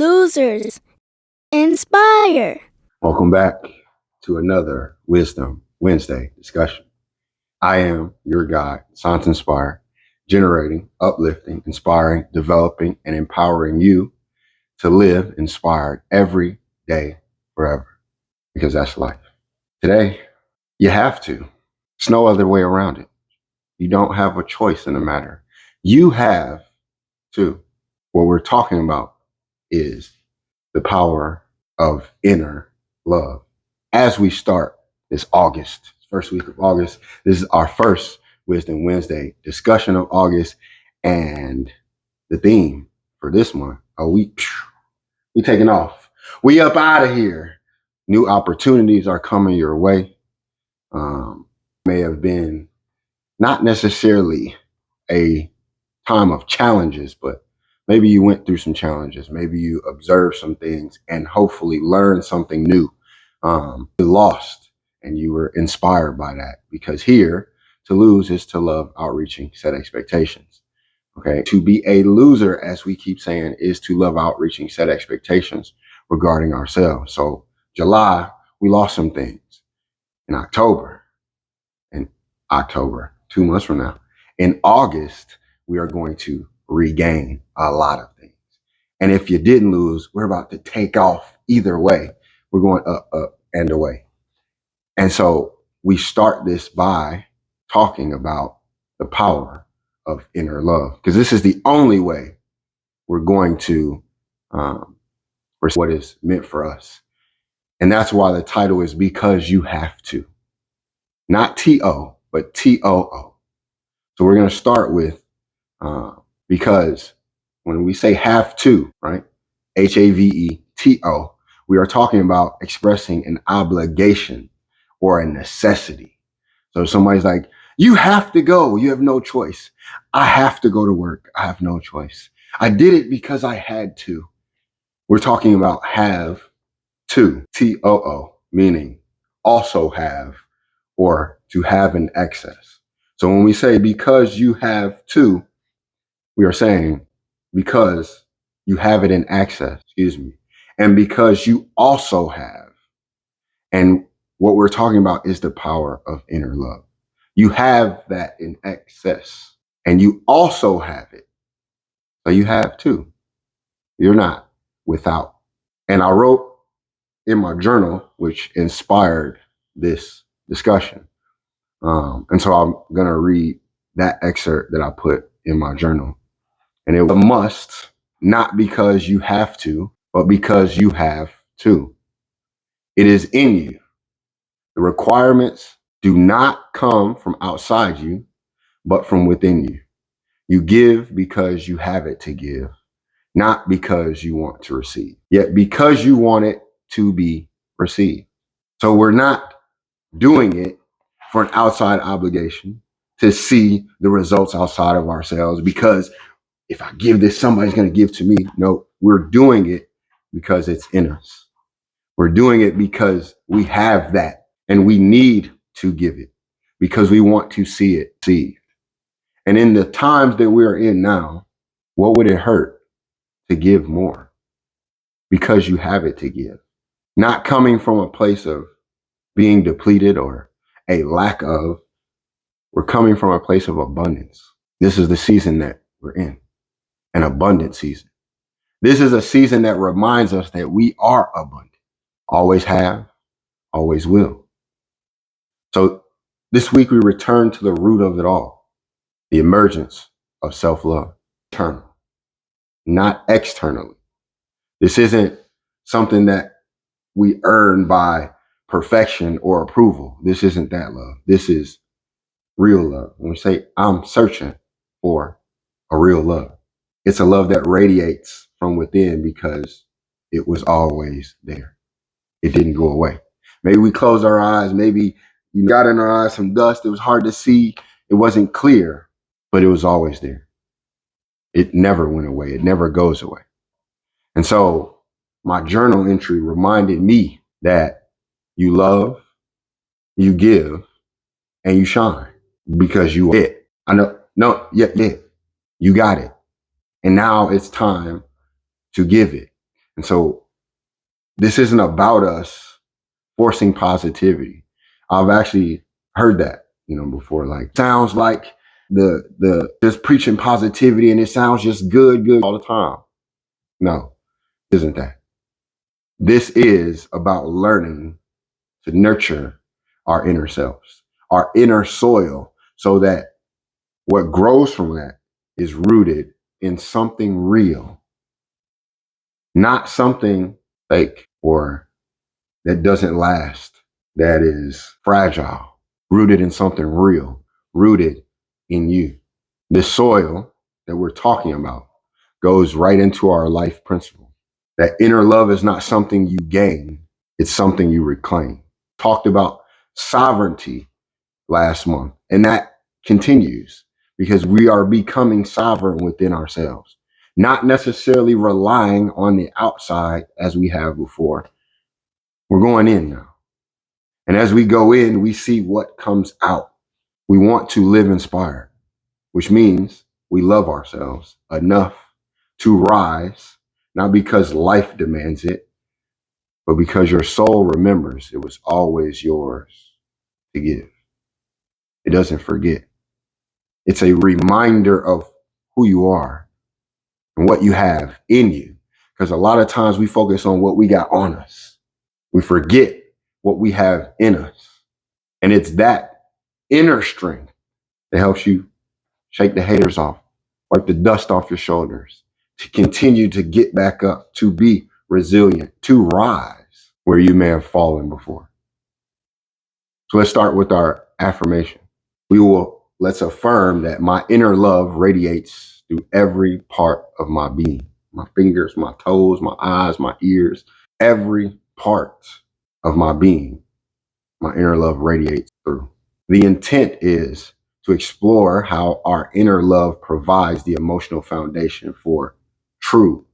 losers. Inspire. Welcome back to another Wisdom Wednesday discussion. I am your guide, Nspired, generating, uplifting, inspiring, developing, and empowering you to live inspired every day, forever, because that's life. Today, you have to. There's no other way around it. You don't have a choice in the matter. You have to. What we're talking about is the power of inner love. As we start this August, first week of August, this is our first Wisdom Wednesday discussion of August, and the theme for this month, we taking off. We up out of here. New opportunities are coming your way. May have been not necessarily a time of challenges, but maybe you went through some challenges. Maybe you observed some things and hopefully learned something new. You lost and you were inspired by that, because here, to lose is to love, outreaching, set expectations. Okay. To be a loser, as we keep saying, is to love, outreaching, set expectations regarding ourselves. So July, we lost some things. In October, 2 months from now, in August, we are going to regain a lot of things. And if you didn't lose, we're about to take off either way. We're going up, and away. And so we start this by talking about the power of inner love, because this is the only way we're going to what is meant for us. And that's why the title is Because You Have To. Not T-O, but T-O-O. So we're going to start with because when we say have to, right? H-A-V-E-T-O, we are talking about expressing an obligation or a necessity. So if somebody's like, you have to go, you have no choice. I have to go to work. I have no choice. I did it because I had to. We're talking about have to, T-O-O, meaning also have, or to have in excess. So when we say because you have to, we are saying because you have it in excess, and because you also have. And what we're talking about is the power of inner love. You have that in excess, and you also have it. So you have two. You're not without. And I wrote in my journal, which inspired this discussion. And so I'm going to read that excerpt that I put in my journal. And it was a must, not because you have to, but because you have to. It is in you. The requirements do not come from outside you, but from within you. You give because you have it to give, not because you want to receive, yet because you want it to be received. So we're not doing it for an outside obligation to see the results outside of ourselves, because if I give this, somebody's going to give to me. No, we're doing it because it's in us. We're doing it because we have that and we need to give it because we want to see it received. And in the times that we're in now, what would it hurt to give more? Because you have it to give. Not coming from a place of being depleted or a lack of. We're coming from a place of abundance. This is the season that we're in, an abundant season. This is a season that reminds us that we are abundant. Always have, always will. So this week we return to the root of it all, the emergence of self-love, internal, not externally. This isn't something that we earn by perfection or approval. This isn't that love. This is real love. When we say I'm searching for a real love, it's a love that radiates from within because it was always there. It didn't go away. Maybe we closed our eyes. Maybe you got in our eyes some dust. It was hard to see. It wasn't clear, but it was always there. It never went away. It never goes away. And so my journal entry reminded me that you love, you give, and you shine because you are it. I know, no, yeah, you got it. And now it's time to give it. And so this isn't about us forcing positivity. I've actually heard that, before. Like, sounds like the just preaching positivity and it sounds just good all the time. No, isn't that? This is about learning to nurture our inner selves, our inner soil, so that what grows from that is rooted in something real, not something fake or that doesn't last, that is fragile, rooted in something real, rooted in you. This soil that we're talking about goes right into our life principle. That inner love is not something you gain, it's something you reclaim. Talked about sovereignty last month, and that continues because we are becoming sovereign within ourselves, not necessarily relying on the outside as we have before. We're going in now. And as we go in, we see what comes out. We want to live inspired, which means we love ourselves enough to rise, not because life demands it, but because your soul remembers it was always yours to give. It doesn't forget. It's a reminder of who you are and what you have in you. Because a lot of times we focus on what we got on us. We forget what we have in us. And it's that inner strength that helps you shake the haters off, wipe the dust off your shoulders, to continue to get back up, to be resilient, to rise where you may have fallen before. So let's start with our affirmation. Let's affirm that my inner love radiates through every part of my being, my fingers, my toes, my eyes, my ears, every part of my being, my inner love radiates through. The intent is to explore how our inner love provides the emotional foundation for true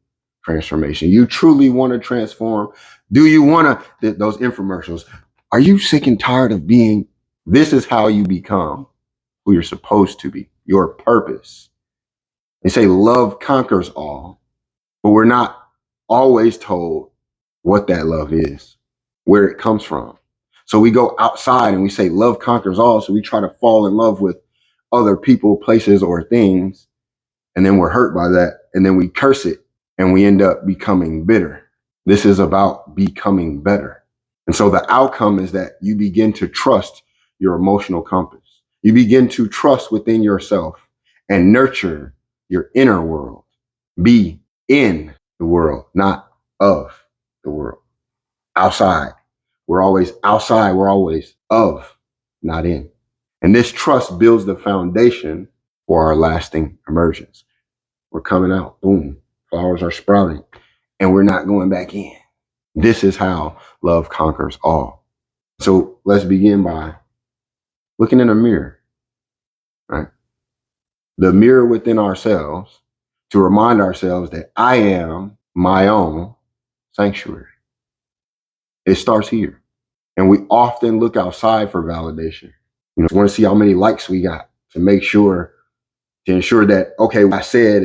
transformation. You truly want to transform? Do you want to, those infomercials, are you sick and tired of being? This is how you become who you're supposed to be, your purpose. They say love conquers all, but we're not always told what that love is, where it comes from. So we go outside and we say love conquers all. So we try to fall in love with other people, places, or things. And then we're hurt by that. And then we curse it and we end up becoming bitter. This is about becoming better. And so the outcome is that you begin to trust your emotional compass. You begin to trust within yourself and nurture your inner world. Be in the world, not of the world. Outside. We're always outside. We're always of, not in. And this trust builds the foundation for our lasting emergence. We're coming out. Boom. Flowers are sprouting. And we're not going back in. This is how love conquers all. So let's begin by looking in a mirror, right? The mirror within ourselves to remind ourselves that I am my own sanctuary. It starts here. And we often look outside for validation. We want to see how many likes we got to ensure that, okay, what I said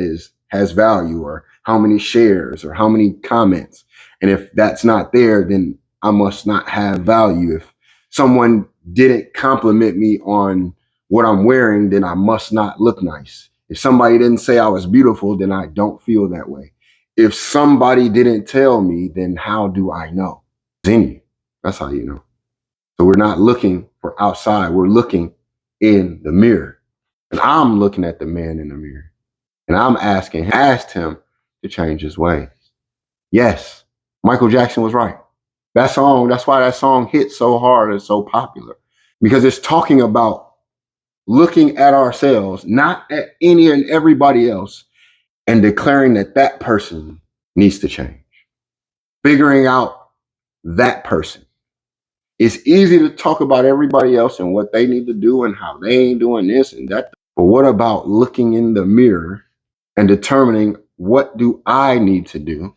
has value, or how many shares or how many comments. And if that's not there, then I must not have value. If someone didn't compliment me on what I'm wearing, then I must not look nice. If somebody didn't say I was beautiful, then I don't feel that way. If somebody didn't tell me, then how do I know? It's in you. That's how you know. So we're not looking for outside. We're looking in the mirror. And I'm looking at the man in the mirror. And I'm asked him to change his ways. Yes, Michael Jackson was right. That's why that song hit so hard and so popular. Because it's talking about looking at ourselves, not at any and everybody else, and declaring that that person needs to change. Figuring out that person. It's easy to talk about everybody else and what they need to do and how they ain't doing this and that. But what about looking in the mirror and determining what do I need to do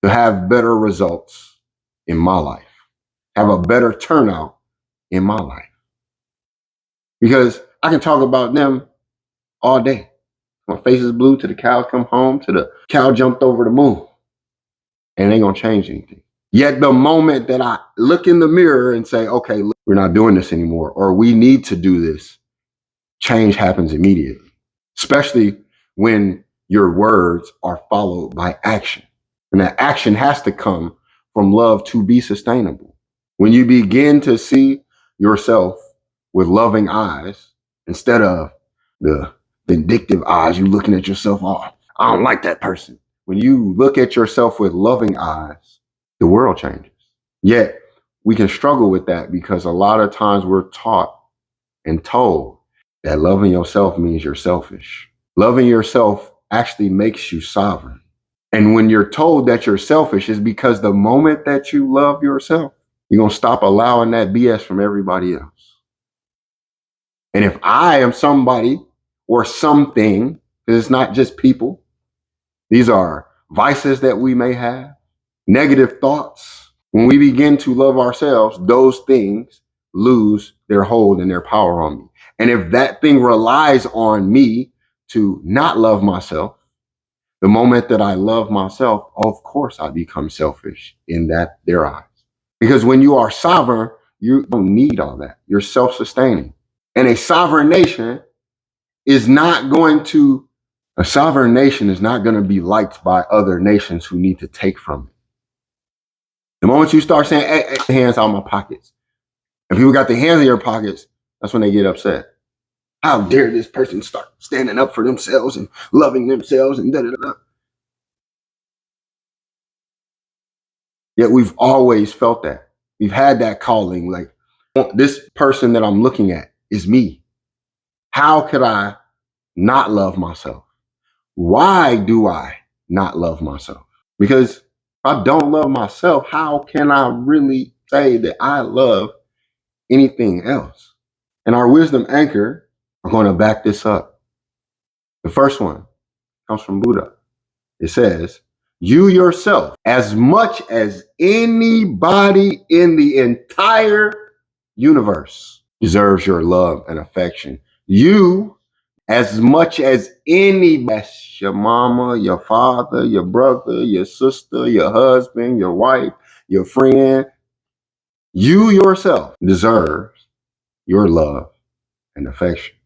to have better results in my life, have a better turnout in my life? Because I can talk about them all day. My face is blue till the cows come home, till the cow jumped over the moon. and it ain't gonna change anything. Yet the moment that I look in the mirror and say, okay, look, we're not doing this anymore, or we need to do this, change happens immediately, especially when your words are followed by action. And that action has to come from love to be sustainable. When you begin to see yourself with loving eyes instead of the vindictive eyes, you looking at yourself, oh, I don't like that person. When you look at yourself with loving eyes, the world changes. Yet we can struggle with that because a lot of times we're taught and told that loving yourself means you're selfish. Loving yourself actually makes you sovereign. And when you're told that you're selfish, is because the moment that you love yourself, you're going to stop allowing that BS from everybody else. And if I am somebody or something, because it's not just people, these are vices that we may have, negative thoughts. When we begin to love ourselves, those things lose their hold and their power on me. And if that thing relies on me to not love myself, the moment that I love myself, of course I become selfish in their eyes. Because when you are sovereign, you don't need all that. You're self-sustaining. And a sovereign nation is not going to be liked by other nations who need to take from it. The moment you start saying, hey, hands out of my pockets, and people got their hands in your pockets, that's when they get upset. How dare this person start standing up for themselves and loving themselves and da-da-da-da. Yet we've always felt that. We've had that calling, like, this person that I'm looking at is me. How could I not love myself? Why do I not love myself? Because if I don't love myself, how can I really say that I love anything else? And our wisdom anchor are going to back this up. The first one comes from Buddha. It says, you yourself, as much as anybody in the entire universe, deserves your love and affection. You, as much as anybody, your mama, your father, your brother, your sister, your husband, your wife, your friend, you yourself deserves your love and affection.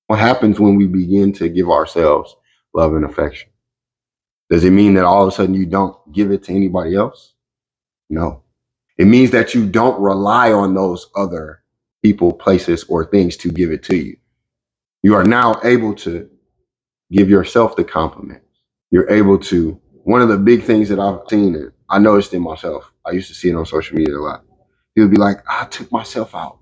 What happens when we begin to give ourselves love and affection? Does it mean that all of a sudden you don't give it to anybody else? No. It means that you don't rely on those other people, places, or things to give it to you. You are now able to give yourself the compliment. You're able to, one of the big things that I've seen, and I noticed in myself, I used to see it on social media a lot. He would be like, I took myself out.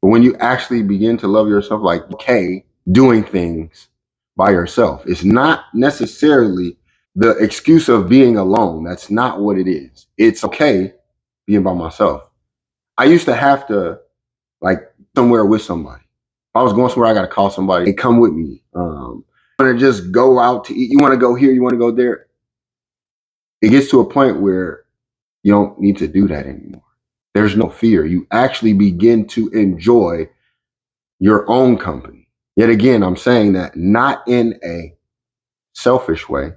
But when you actually begin to love yourself, like, okay, doing things by yourself, it's not necessarily the excuse of being alone. That's not what it is. It's okay being by myself. I used to have to, like, somewhere with somebody. If I was going somewhere, I got to call somebody. They come with me. Want to just go out to eat? You want to go here? You want to go there? It gets to a point where you don't need to do that anymore. There's no fear. You actually begin to enjoy your own company. Yet again, I'm saying that not in a selfish way,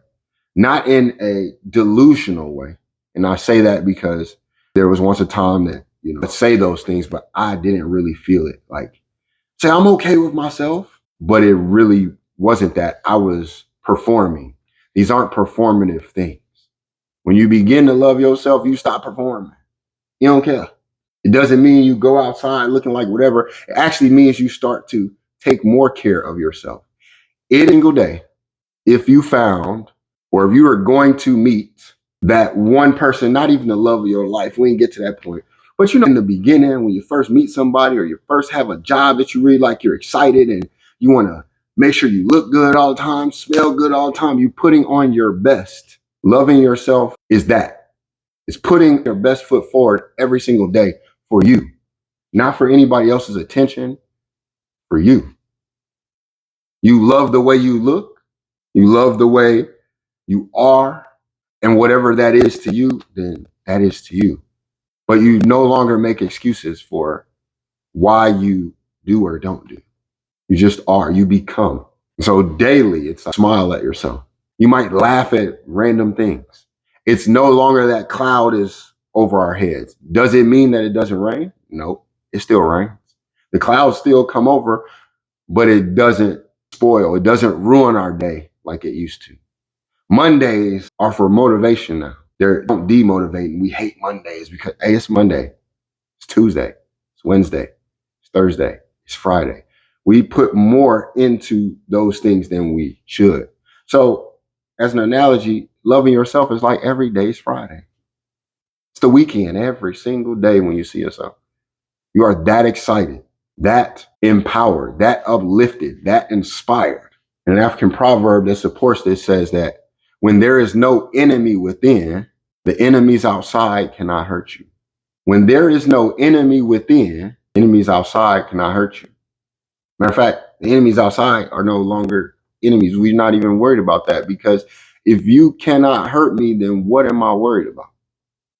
not in a delusional way. And I say that because there was once a time that, I'd say those things, but I didn't really feel it. Like, say I'm okay with myself, but it really wasn't that. I was performing. These aren't performative things. When you begin to love yourself, you stop performing. You don't care. It doesn't mean you go outside looking like whatever. It actually means you start to take more care of yourself. Every single day, if you found, or if you were going to meet that one person, not even the love of your life, we didn't get to that point. But in the beginning, when you first meet somebody or you first have a job that you really like, you're excited and you want to make sure you look good all the time, smell good all the time, you're putting on your best. Loving yourself is that. It's putting your best foot forward every single day for you, not for anybody else's attention, for you. You love the way you look. You love the way you are. And whatever that is to you, then that is to you. But you no longer make excuses for why you do or don't do. You just are. You become. So daily, it's a smile at yourself. You might laugh at random things. It's no longer that cloud is over our heads. Does it mean that it doesn't rain? Nope. It still rains. The clouds still come over, but it doesn't spoil. It doesn't ruin our day like it used to. Mondays are for motivation now. They don't demotivate. We hate Mondays because, hey, it's Monday. It's Tuesday. It's Wednesday. It's Thursday. It's Friday. We put more into those things than we should. So, as an analogy, loving yourself is like every day's Friday. It's the weekend every single day when you see yourself. You are that excited, that empowered, that uplifted, that inspired. And an African proverb that supports this says that when there is no enemy within, the enemies outside cannot hurt you. When there is no enemy within, enemies outside cannot hurt you. Matter of fact, the enemies outside are no longer enemies. We're not even worried about that, because if you cannot hurt me, then what am I worried about?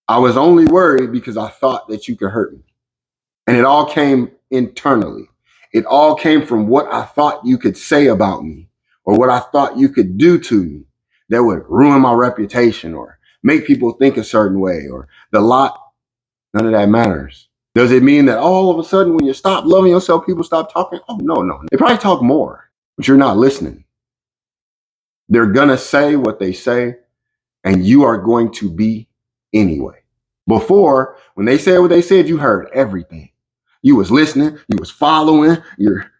I was only worried because I thought that you could hurt me. And it all came internally. It all came from what I thought you could say about me, or what I thought you could do to me that would ruin my reputation or make people think a certain way, or the lot. None of that matters. Does it mean that all of a sudden when you stop loving yourself, people stop talking? Oh, no. They probably talk more, but you're not listening. They're going to say what they say, and you are going to be anyway. Before, when they said what they said, you heard everything. You was listening. You was following. You're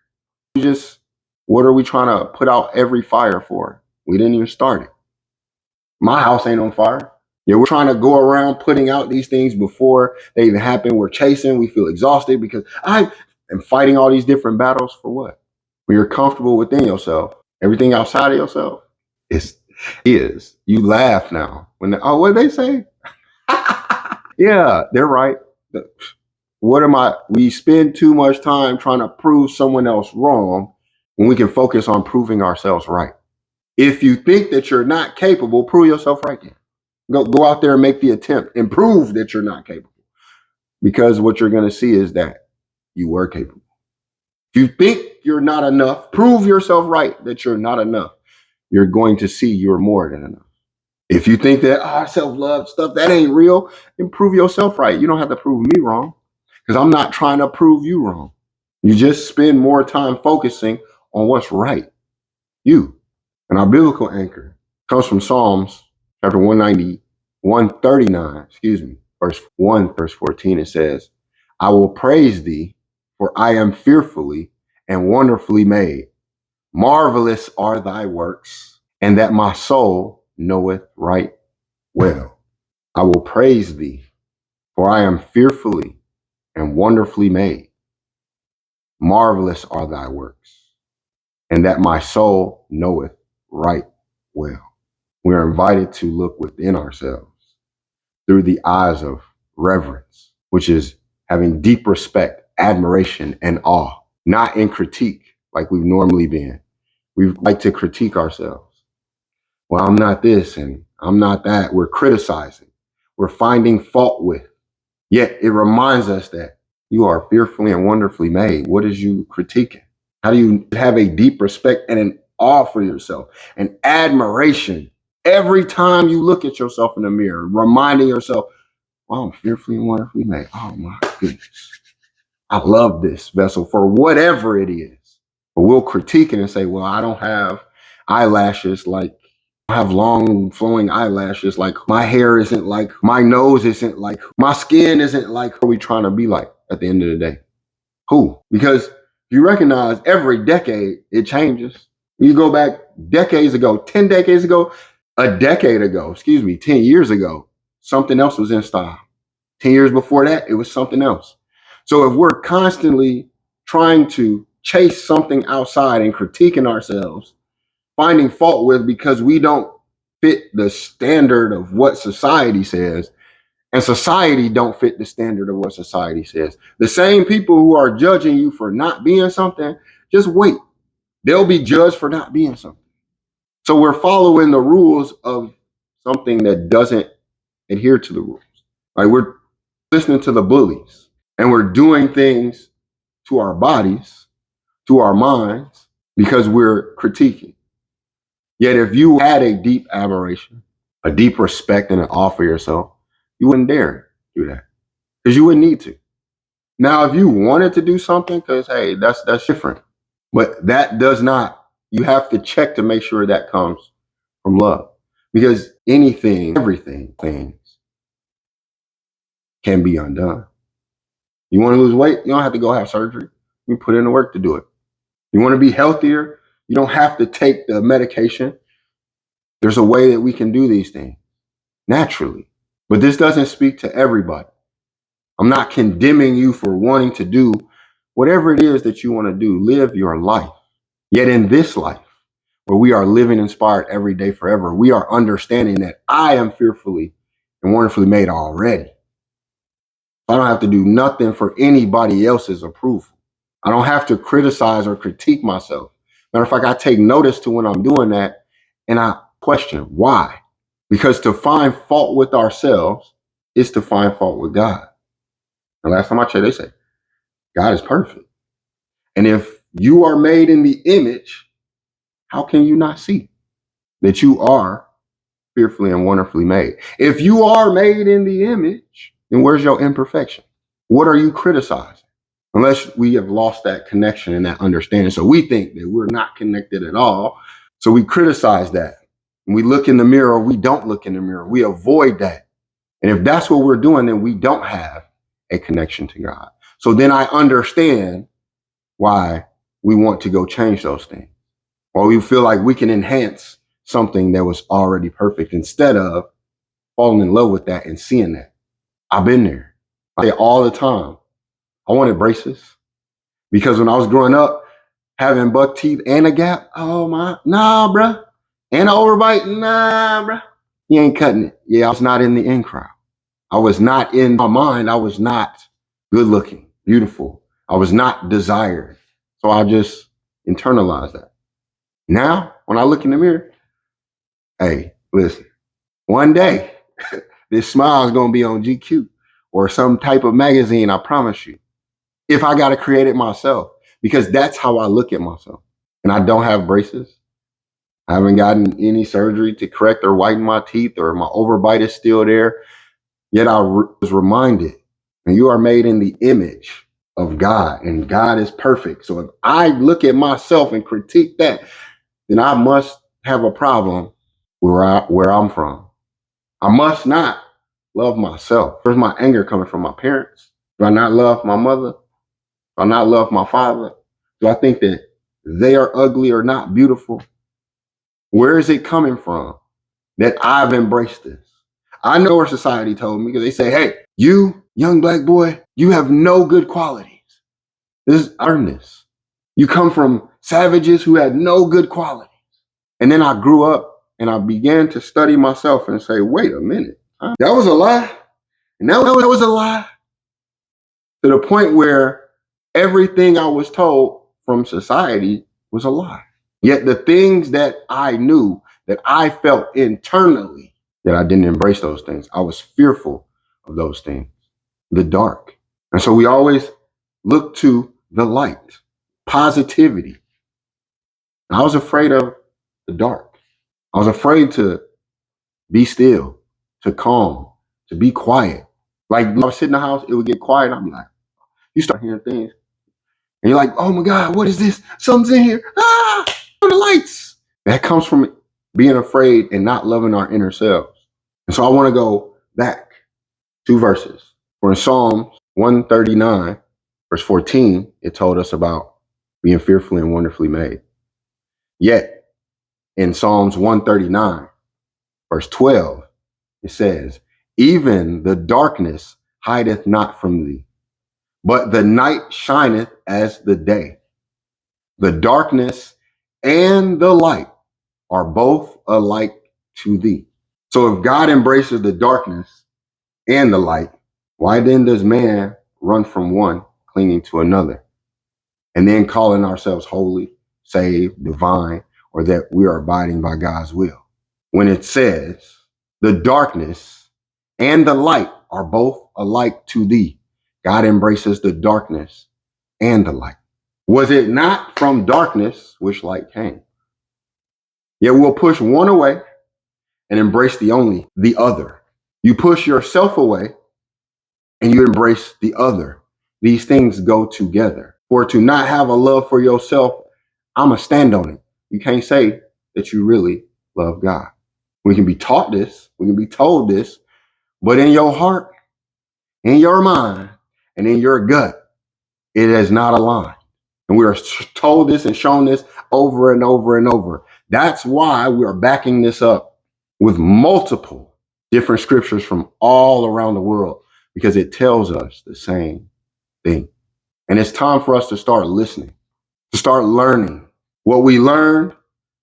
just, what are we trying to put out every fire for? We didn't even start it. My house ain't on fire. Yeah, we're trying to go around putting out these things before they even happen. We're chasing. We feel exhausted because I am fighting all these different battles for what? When you're comfortable within yourself, everything outside of yourself is. You laugh now when what they say? Yeah, they're right. We spend too much time trying to prove someone else wrong when we can focus on proving ourselves right. If you think that you're not capable, prove yourself right then. Go out there and make the attempt and prove that you're not capable. Because what you're going to see is that you were capable. If you think you're not enough, prove yourself right that you're not enough. You're going to see you're more than enough. If you think that self-love stuff, that ain't real, then prove yourself right. You don't have to prove me wrong, because I'm not trying to prove you wrong. You just spend more time focusing on what's right. You. And our biblical anchor comes from Psalms chapter 139, verse 1, verse 14. It says, I will praise thee, for I am fearfully and wonderfully made. Marvelous are thy works, and that my soul knoweth right well. I will praise thee, for I am fearfully and wonderfully made. Marvelous are thy works, and that my soul knoweth right well. We are invited to look within ourselves through the eyes of reverence, which is having deep respect, admiration, and awe, not in critique like we've normally been. We like to critique ourselves. Well, I'm not this and I'm not that. We're criticizing. We're finding fault with. Yet it reminds us that you are fearfully and wonderfully made. What is you critiquing? How do you have a deep respect and an awe for yourself, an admiration every time you look at yourself in the mirror, reminding yourself, wow, I'm fearfully and wonderfully made. Oh my goodness. I love this vessel for whatever it is. But we'll critique it and say, well, I don't have eyelashes like, I have long flowing eyelashes, like my hair isn't like, my nose isn't like, my skin isn't like, who are we trying to be like at the end of the day? Who? Because you recognize every decade it changes. You go back decades ago, 10 decades ago, 10 years ago, something else was in style. 10 years before that, it was something else. So if we're constantly trying to chase something outside and critiquing ourselves, finding fault with because we don't fit the standard of what society says, and society don't fit the standard of what society says. The same people who are judging you for not being something, just wait. They'll be judged for not being something. So we're following the rules of something that doesn't adhere to the rules. Right? We're listening to the bullies, and we're doing things to our bodies, to our minds, because we're critiquing. Yet if you had a deep admiration, a deep respect and an awe for yourself, you wouldn't dare do that because you wouldn't need to. Now, if you wanted to do something, because hey, that's different. But that does not, you have to check to make sure that comes from love. Because anything, everything, things can be undone. You want to lose weight? You don't have to go have surgery. You put in the work to do it. You want to be healthier? You don't have to take the medication. There's a way that we can do these things naturally. But this doesn't speak to everybody. I'm not condemning you for wanting to do whatever it is that you want to do. Live your life. Yet in this life, where we are living inspired every day forever, we are understanding that I am fearfully and wonderfully made already. I don't have to do nothing for anybody else's approval. I don't have to criticize or critique myself. Matter of fact, I take notice to when I'm doing that and I question why. Because to find fault with ourselves is to find fault with God. The last time I checked, they say, God is perfect. And if you are made in the image, how can you not see that you are fearfully and wonderfully made? If you are made in the image, then where's your imperfection? What are you criticizing? Unless we have lost that connection and that understanding. So we think that we're not connected at all. So we criticize that. When we look in the mirror, we don't look in the mirror. We avoid that. And if that's what we're doing, then we don't have a connection to God. So then I understand why we want to go change those things. Or we feel like we can enhance something that was already perfect instead of falling in love with that and seeing that. I've been there. I say all the time, I wanted braces because when I was growing up, having buck teeth and a gap, nah, bruh. And an overbite, nah, bruh. You ain't cutting it. Yeah, I was not in the in crowd. I was not in my mind. I was not good looking, beautiful. I was not desired. So I just internalized that. Now, when I look in the mirror, hey, listen, one day, this smile is going to be on GQ or some type of magazine, I promise you. If I got to create it myself, because that's how I look at myself. And I don't have braces. I haven't gotten any surgery to correct or whiten my teeth, or my overbite is still there. Yet I was reminded, and you are made in the image of God, and God is perfect. So if I look at myself and critique that, then I must have a problem where I'm from. I must not love myself. Where's my anger coming from? My parents? Do I not love my mother? Do I not love my father? Do I think that they are ugly or not beautiful? Where is it coming from that I've embraced this? I know where society told me, because they say, hey, you, young black boy, you have no good qualities. This is earnest. You come from savages who had no good qualities. And then I grew up and I began to study myself and say, wait a minute, that was a lie. And that was a lie. To the point where everything I was told from society was a lie. Yet the things that I knew, that I felt internally, that I didn't embrace those things. I was fearful of those things, the dark. And so we always look to the light, positivity. I was afraid of the dark. I was afraid to be still, to calm, to be quiet. Like when I was sitting in the house, it would get quiet. I'd be like, you start hearing things. And you're like, oh my God, what is this? Something's in here. Ah, the lights. That comes from being afraid and not loving our inner selves. And so I want to go back 2 verses. For in Psalms 139, verse 14, it told us about being fearfully and wonderfully made. Yet in Psalms 139, verse 12, it says, even the darkness hideth not from thee, but the night shineth as the day. The darkness and the light are both alike to thee. So if God embraces the darkness and the light, why then does man run from one, clinging to another, and then calling ourselves holy, saved, divine, or that we are abiding by God's will? When it says, the darkness and the light are both alike to thee, God embraces the darkness and the light. Was it not from darkness which light came? Yet we'll push one away and embrace the other. You push yourself away and you embrace the other. These things go together. For to not have a love for yourself, I'm a stand on it. You can't say that you really love God. We can be taught this, we can be told this, but in your heart, in your mind, and in your gut, it is not aligned. And we are told this and shown this over and over and over. That's why we are backing this up with multiple different scriptures from all around the world, because it tells us the same thing. And it's time for us to start listening, to start learning. What we learned,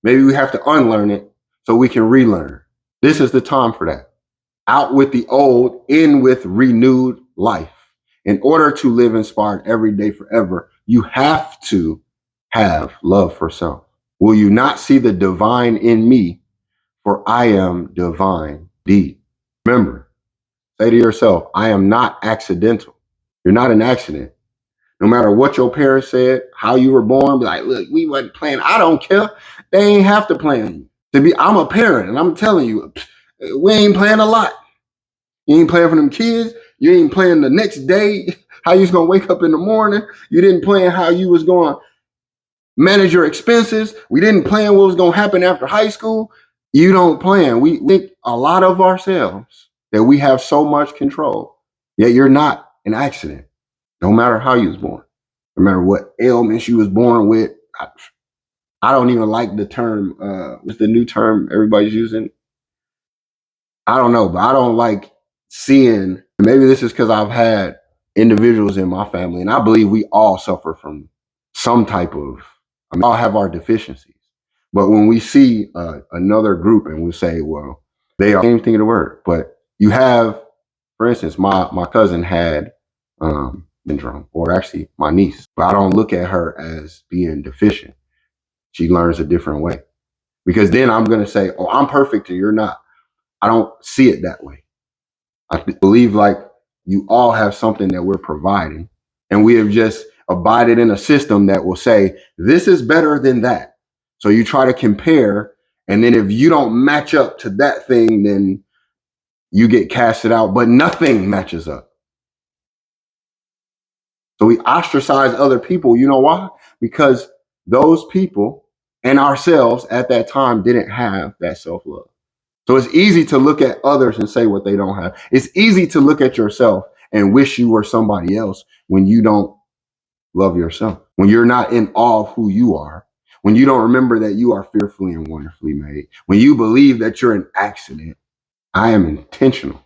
maybe we have to unlearn it so we can relearn. This is the time for that. Out with the old, in with renewed life. In order to live inspired every day forever, you have to have love for self. Will you not see the divine in me? For I am divine indeed. Remember, say to yourself, I am not accidental. You're not an accident. No matter what your parents said, how you were born, be like, look, we wasn't playing. I don't care. They ain't have to plan you. I'm a parent, and I'm telling you, we ain't playing a lot. You ain't playing for them kids. You ain't playing the next day, how you was going to wake up in the morning. You didn't plan how you was going to manage your expenses. We didn't plan what was going to happen after high school. You don't plan. We think a lot of ourselves that we have so much control. Yet you're not an accident. No matter how you was born, no matter what ailments you was born with. I don't even like the term. What's the new term everybody's using? I don't know, but I don't like seeing. Maybe this is because I've had individuals in my family, and I believe we all suffer from some type of. We all have our deficiencies, but when we see another group and we say, "Well, they are," same thing of the word. But you have, for instance, my cousin had syndrome, or actually my niece, but I don't look at her as being deficient. She learns a different way, because then I'm going to say, oh, I'm perfect and you're not. I don't see it that way. I believe like you all have something that we're providing, and we have just abided in a system that will say this is better than that. So you try to compare, and then if you don't match up to that thing, then you get casted out, but nothing matches up. So we ostracize other people. You know why? Because those people and ourselves at that time didn't have that self-love. So it's easy to look at others and say what they don't have. It's easy to look at yourself and wish you were somebody else when you don't love yourself, when you're not in awe of who you are, when you don't remember that you are fearfully and wonderfully made, when you believe that you're an accident. I am intentional.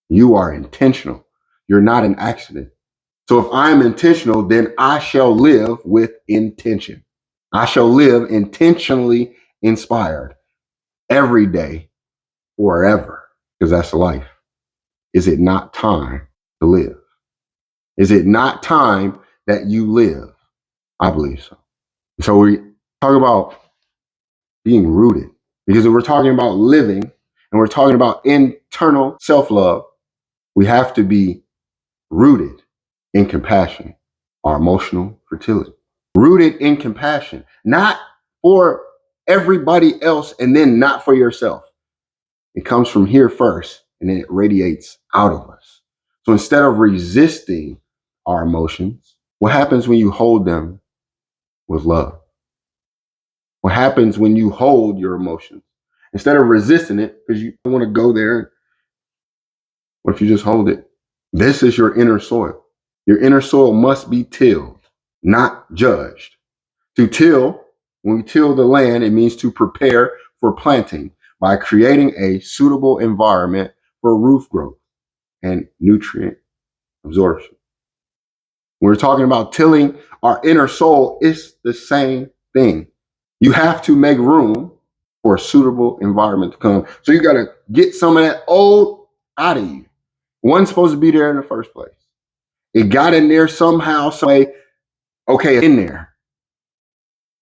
You are intentional. You're not an accident. So if I am intentional, then I shall live with intention. I shall live intentionally inspired every day, forever, because that's life. Is it not time to live? Is it not time that you live? I believe so. So we talk about being rooted, because if we're talking about living and we're talking about internal self-love, we have to be rooted in compassion, our emotional fertility. Rooted in compassion, not for everybody else and then not for yourself. It comes from here first and then it radiates out of us. So instead of resisting our emotions, what happens when you hold them with love? What happens when you hold your emotions? Instead of resisting it because you don't want to go there, what if you just hold it? This is your inner soil. Your inner soil must be tilled, not judged. To till, when we till the land, it means to prepare for planting by creating a suitable environment for root growth and nutrient absorption. When we're talking about tilling our inner soul, it's the same thing. You have to make room for a suitable environment to come. So you got to get some of that old out of you. Wasn't supposed to be there in the first place. It got in there somehow, some way. Okay, in there.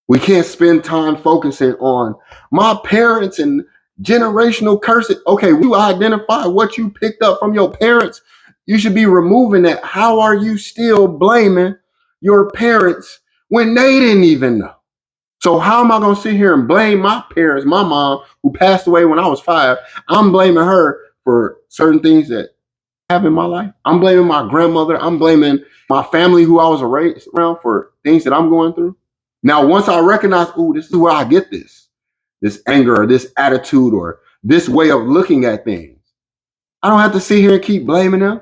We can't spend time focusing on my parents and generational curses. Okay, you identify what you picked up from your parents. You should be removing that. How are you still blaming your parents when they didn't even know? So how am I going to sit here and blame my parents, my mom, who passed away when I was 5? I'm blaming her for certain things that have in my life. I'm blaming my grandmother. I'm blaming my family who I was raised around for things that I'm going through. Now, once I recognize, oh, this is where I get this anger or this attitude or this way of looking at things, I don't have to sit here and keep blaming them.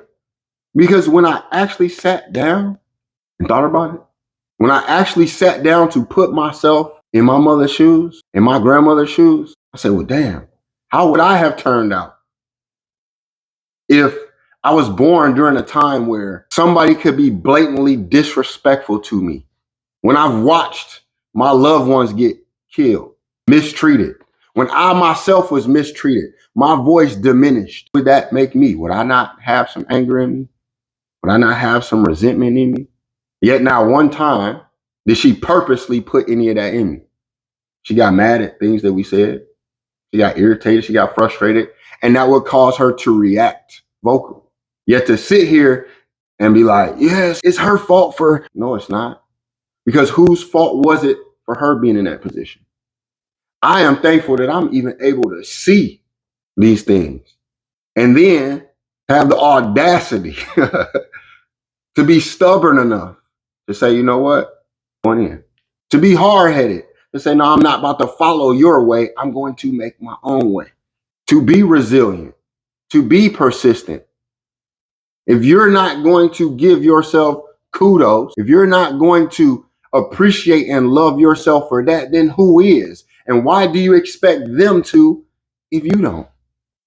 Because when I actually sat down and thought about it, when I actually sat down to put myself in my mother's shoes, in my grandmother's shoes, I said, well, damn, how would I have turned out if I was born during a time where somebody could be blatantly disrespectful to me? When I've watched my loved ones get killed, mistreated, when I myself was mistreated, my voice diminished. Would that make me? Would I not have some anger in me? Would I not have some resentment in me? Yet not one time did she purposely put any of that in me. She got mad at things that we said. She got irritated. She got frustrated. And that would cause her to react vocally. Yet to sit here and be like, yes, it's her fault for... No, it's not. Because whose fault was it for her being in that position? I am thankful that I'm even able to see these things and then have the audacity to be stubborn enough to say, you know what? Going in. To be hard-headed, to say, no, I'm not about to follow your way. I'm going to make my own way. To be resilient, to be persistent. If you're not going to give yourself kudos, if you're not going to appreciate and love yourself for that, then who is? And why do you expect them to if you don't?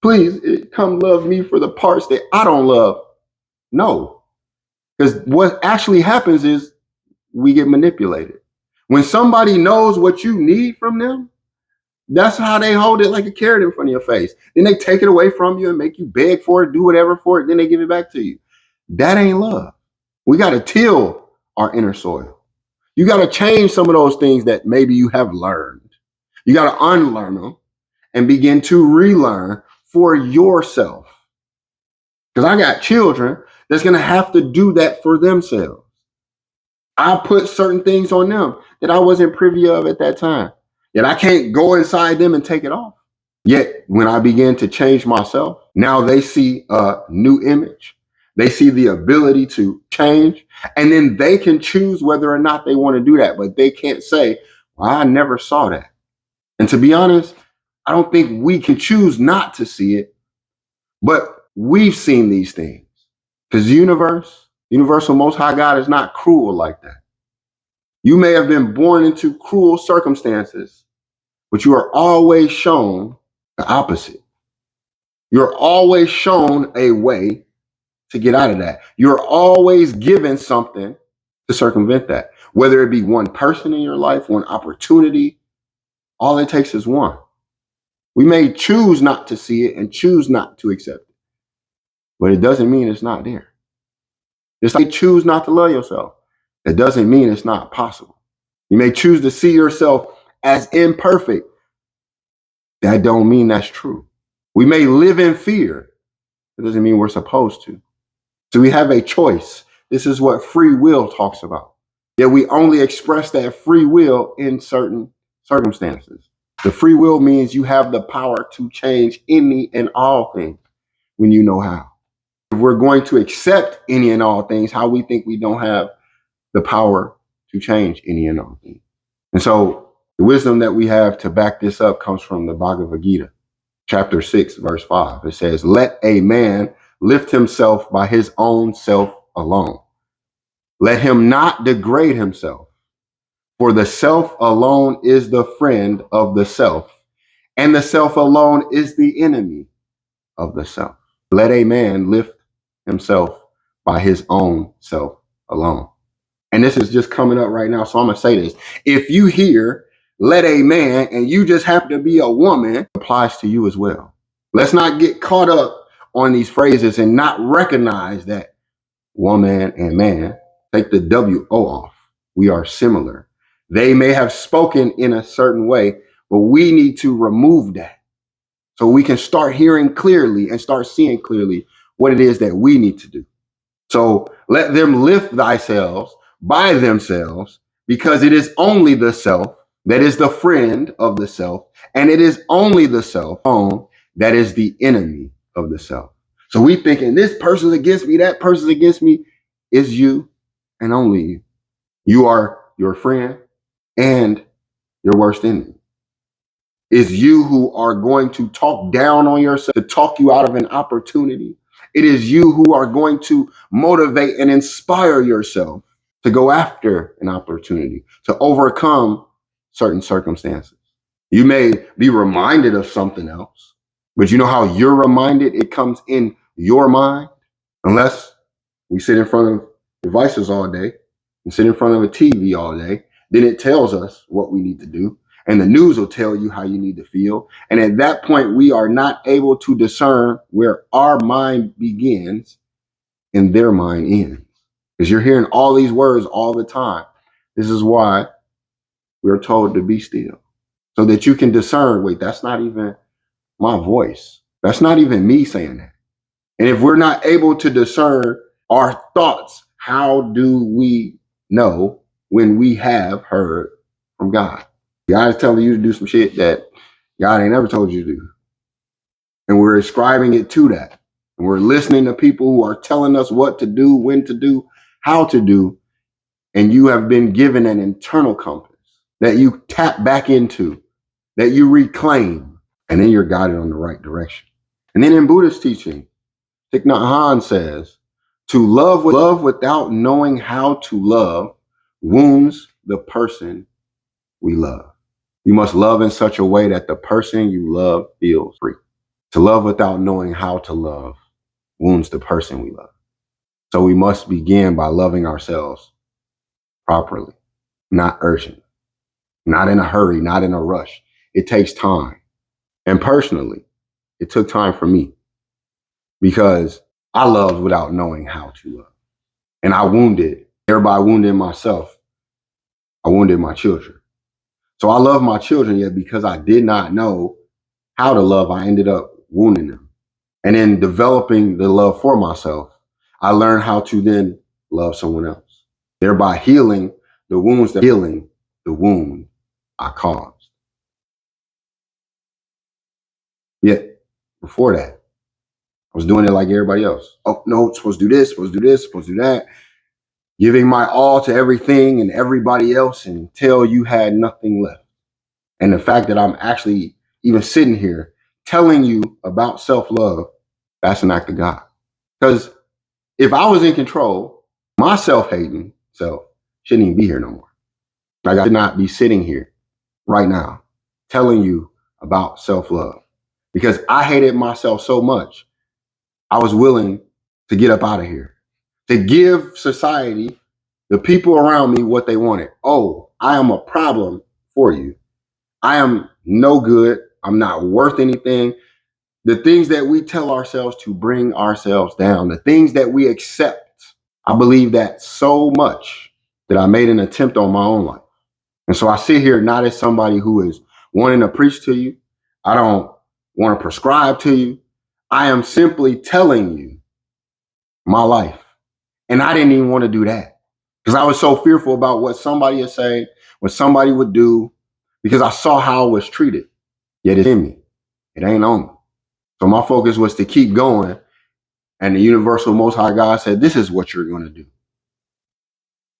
Please come love me for the parts that I don't love. No. Because what actually happens is we get manipulated. When somebody knows what you need from them, that's how they hold it like a carrot in front of your face. Then they take it away from you and make you beg for it, do whatever for it, then they give it back to you. That ain't love. We got to till our inner soil. You got to change some of those things that maybe you have learned. You got to unlearn them and begin to relearn for yourself. Because I got children that's going to have to do that for themselves. I put certain things on them that I wasn't privy of at that time. Yet I can't go inside them and take it off. Yet when I begin to change myself, now they see a new image. They see the ability to change, and then they can choose whether or not they want to do that. But they can't say, well, I never saw that. And to be honest, I don't think we can choose not to see it, but we've seen these things. Because the universal Most High God is not cruel like that. You may have been born into cruel circumstances, but you are always shown the opposite. You're always shown a way to get out of that. You're always given something to circumvent that. Whether it be one person in your life, one opportunity, all it takes is one. We may choose not to see it and choose not to accept it, but it doesn't mean it's not there. Just like you choose not to love yourself, it doesn't mean it's not possible. You may choose to see yourself as imperfect. That don't mean that's true. We may live in fear. It doesn't mean we're supposed to. So we have a choice. This is what free will talks about. Yet we only express that free will in certain circumstances. The free will means you have the power to change any and all things when you know how. If we're going to accept any and all things, how we think we don't have the power to change any and all things. And so the wisdom that we have to back this up comes from the Bhagavad Gita, chapter 6, verse 5. It says, let a man lift himself by his own self alone. Let him not degrade himself, for the self alone is the friend of the self, and the self alone is the enemy of the self. Let a man lift himself by his own self alone. And this is just coming up right now, so I'm going to say this. If you hear, let a man, and you just happen to be a woman, it applies to you as well. Let's not get caught up on these phrases and not recognize that woman and man, take the W-O off. We are similar. They may have spoken in a certain way, but we need to remove that so we can start hearing clearly and start seeing clearly what it is that we need to do. So let them lift thyself by themselves, because it is only the self that is the friend of the self, and it is only the self alone that is the enemy of the self. So we thinking this person's against me, that person's against me. Is you and only you. You are your friend and your worst enemy. Is you who are going to talk down on yourself, to talk you out of an opportunity. It is you who are going to motivate and inspire yourself to go after an opportunity, to overcome certain circumstances. You may be reminded of something else, but you know how you're reminded? It comes in your mind. Unless we sit in front of devices all day and sit in front of a TV all day, then it tells us what we need to do. And the news will tell you how you need to feel. And at that point, we are not able to discern where our mind begins and their mind ends. Because you're hearing all these words all the time. This is why we're told to be still. So that you can discern, wait, that's not even my voice. That's not even me saying that. And if we're not able to discern our thoughts, how do we know when we have heard from God? God is telling you to do some shit that God ain't ever told you to do. And we're ascribing it to that. And we're listening to people who are telling us what to do, when to do, how to do. And you have been given an internal compass that you tap back into, that you reclaim, and then you're guided on the right direction. And then in Buddhist teaching, Thich Nhat Hanh says, to love without knowing how to love wounds the person we love. You must love in such a way that the person you love feels free. To love without knowing how to love wounds the person we love. So we must begin by loving ourselves properly, not urgent, not in a hurry, not in a rush. It takes time. And personally, it took time for me because I loved without knowing how to love. And I wounded, thereby wounding myself. I wounded my children. So I love my children, yet because I did not know how to love, I ended up wounding them. And in developing the love for myself, I learned how to then love someone else, thereby healing the wounds the wound I caused. Yet before that, I was doing it like everybody else. Oh, no, supposed to do this, supposed to do this, supposed to do that. Giving my all to everything and everybody else until you had nothing left. And the fact that I'm actually even sitting here telling you about self-love, that's an act of God. Because if I was in control, my self-hating self shouldn't even be here no more. Like I should not be sitting here right now telling you about self-love. Because I hated myself so much, I was willing to get up out of here, to give society, the people around me, what they wanted. Oh, I am a problem for you. I am no good. I'm not worth anything. The things that we tell ourselves to bring ourselves down, the things that we accept, I believe that so much that I made an attempt on my own life. And so I sit here not as somebody who is wanting to preach to you. I don't want to prescribe to you. I am simply telling you my life. And I didn't even want to do that because I was so fearful about what somebody would say, what somebody would do, because I saw how I was treated. Yet it's in me. It ain't on me. So my focus was to keep going. And the universal most high God said, this is what you're going to do.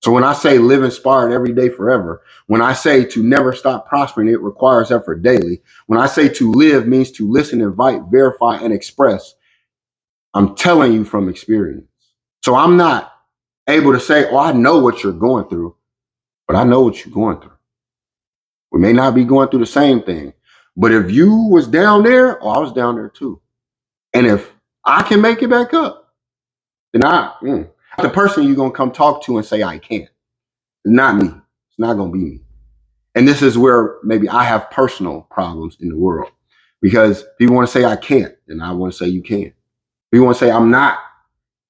So when I say live inspired every day forever, when I say to never stop prospering, it requires effort daily. When I say to live means to listen, invite, verify, and express, I'm telling you from experience. So I'm not able to say, oh, I know what you're going through, but I know what you're going through. We may not be going through the same thing, but if you was down there, oh, I was down there too. And if I can make it back up, then the person you're going to come talk to and say, I can't. It's not me. It's not going to be me. And this is where maybe I have personal problems in the world because people want to say I can't, and I want to say you can. People want to say I'm not,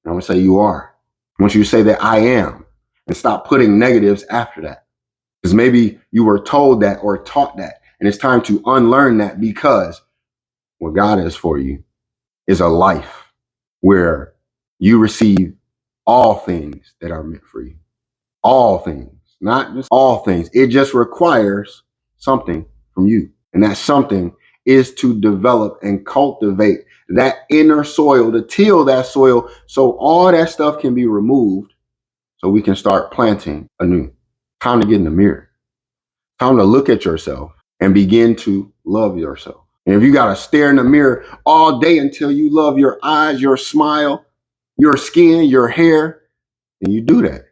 and I want to say you are. I want you to say that I am and stop putting negatives after that. Because maybe you were told that or taught that, and it's time to unlearn that because what God is for you is a life where you receive all things that are meant for you. All things, not just all things. It just requires something from you. And that something is to develop and cultivate that inner soil, to till that soil so all that stuff can be removed so we can start planting anew. Time to get in the mirror. Time to look at yourself and begin to love yourself. And if you got to stare in the mirror all day until you love your eyes, your smile, your skin, your hair, then you do that.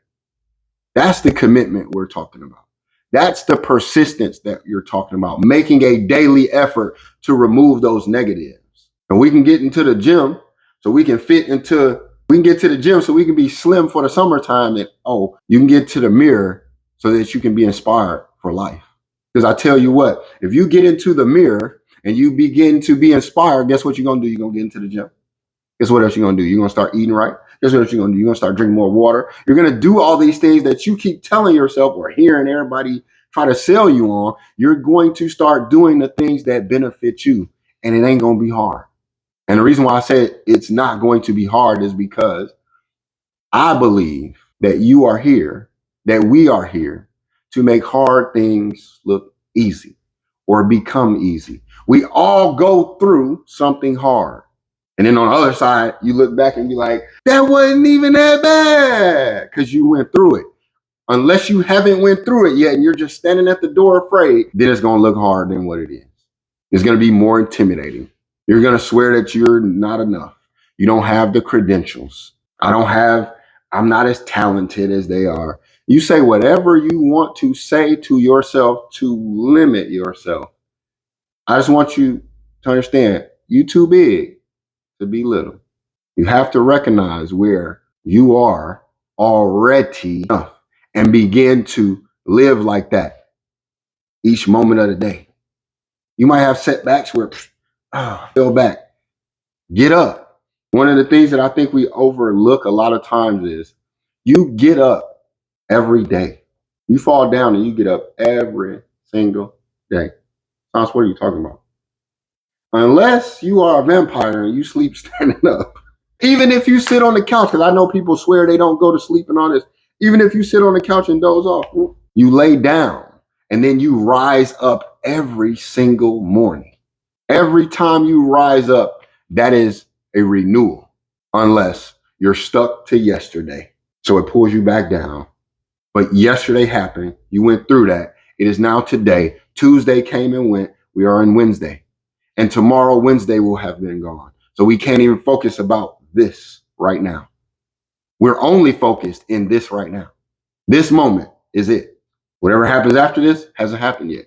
That's the commitment we're talking about. That's the persistence that you're talking about, making a daily effort to remove those negatives. And we can get into the gym so we can get to the gym so we can be slim for the summertime. And you can get to the mirror so that you can be inspired for life. Because I tell you what, if you get into the mirror and you begin to be inspired, guess what you're going to do? You're going to get into the gym. Guess what else you're going to do? You're going to start eating right. Guess what else you're going to do? You're going to start drinking more water. You're going to do all these things that you keep telling yourself or hearing everybody try to sell you on. You're going to start doing the things that benefit you, and it ain't going to be hard. And the reason why I said it's not going to be hard is because I believe that you are here, that we are here to make hard things look easy or become easy. We all go through something hard. And then on the other side, you look back and be like, that wasn't even that bad because you went through it. Unless you haven't went through it yet and you're just standing at the door afraid, then it's going to look harder than what it is. It's going to be more intimidating. You're going to swear that you're not enough. You don't have the credentials. I'm not as talented as they are. You say whatever you want to say to yourself to limit yourself. I just want you to understand, you too big to be little. You have to recognize where you are already enough and begin to live like that each moment of the day. You might have setbacks where fell back. Get up. One of the things that I think we overlook a lot of times is you get up every day. You fall down and you get up every single day. What are you talking about? Unless you are a vampire and you sleep standing up. Even if you sit on the couch, because I know people swear they don't go to sleep and all this. Even if you sit on the couch and doze off, you lay down and then you rise up every single morning. Every time you rise up, that is a renewal, unless you're stuck to yesterday. So it pulls you back down. But yesterday happened. You went through that. It is now today. Tuesday came and went. We are on Wednesday. And tomorrow, Wednesday, will have been gone. So we can't even focus about this right now. We're only focused in this right now. This moment is it. Whatever happens after this hasn't happened yet.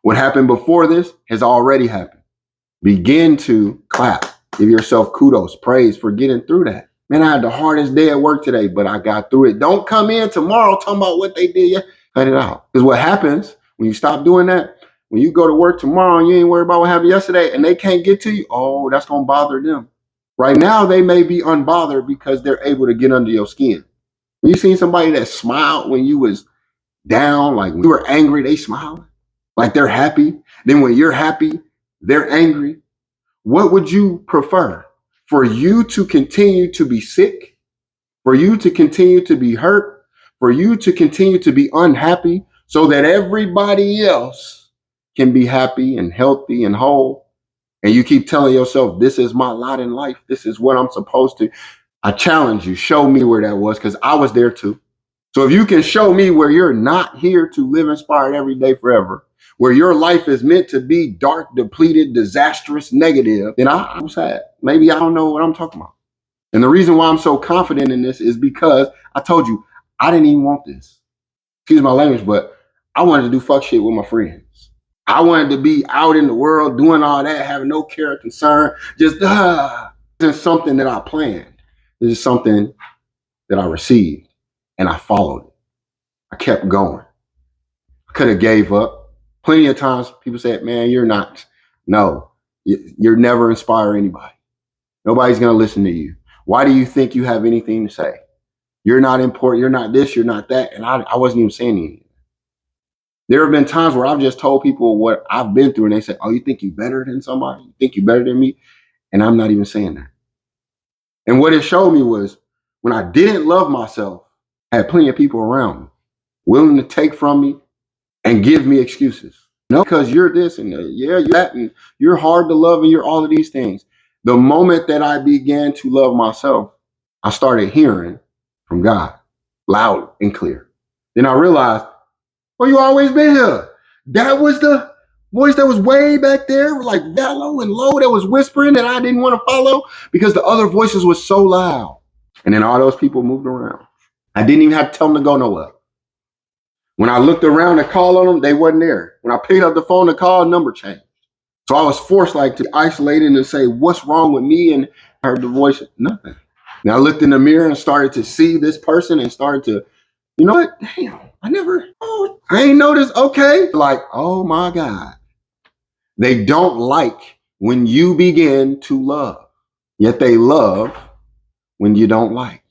What happened before this has already happened. Begin to clap. Give yourself kudos, praise for getting through that. Man, I had the hardest day at work today, but I got through it. Don't come in tomorrow talking about what they did. Cut it out. Because what happens when you stop doing that, when you go to work tomorrow and you ain't worried about what happened yesterday and they can't get to you, that's going to bother them. Right now, they may be unbothered because they're able to get under your skin. When you seen somebody that smiled when you was down, like when you were angry, they smile like they're happy. Then when you're happy, they're angry. What would you prefer? For you to continue to be sick? For you to continue to be hurt? For you to continue to be unhappy so that everybody else can be happy and healthy and whole? And you keep telling yourself, this is my lot in life. This is what I'm supposed to. I challenge you, show me where that was, because I was there too. So if you can show me where you're not here to live inspired every day forever, where your life is meant to be dark, depleted, disastrous, negative, then I'm sad. Maybe I don't know what I'm talking about. And the reason why I'm so confident in this is because I told you, I didn't even want this. Excuse my language, but I wanted to do fuck shit with my friends. I wanted to be out in the world doing all that, having no care or concern. Just, this is something that I planned. This is something that I received, and I followed it. I kept going. I could have gave up. Plenty of times people said, man, you're not. No, you're never inspire anybody. Nobody's going to listen to you. Why do you think you have anything to say? You're not important. You're not this. You're not that. And I wasn't even saying anything. There have been times where I've just told people what I've been through, and they say, oh, you think you're better than somebody? You think you're better than me? And I'm not even saying that. And what it showed me was when I didn't love myself, I had plenty of people around me willing to take from me and give me excuses. No, because you're this and yeah, you're that, and you're hard to love, and you're all of these things. The moment that I began to love myself, I started hearing from God loud and clear. Then I realized, well, you always been here. That was the voice that was way back there, like mellow and low, that was whispering that I didn't want to follow because the other voices were so loud. And then all those people moved around. I didn't even have to tell them to go nowhere. When I looked around to call on them, they wasn't there. When I picked up the phone to call, number changed. So I was forced like to isolate it and say, what's wrong with me? And I heard the voice, nothing. And I looked in the mirror and started to see this person and started to, you know what? Damn, I ain't noticed. Okay. Like, oh my God. They don't like when you begin to love, yet they love when you don't like.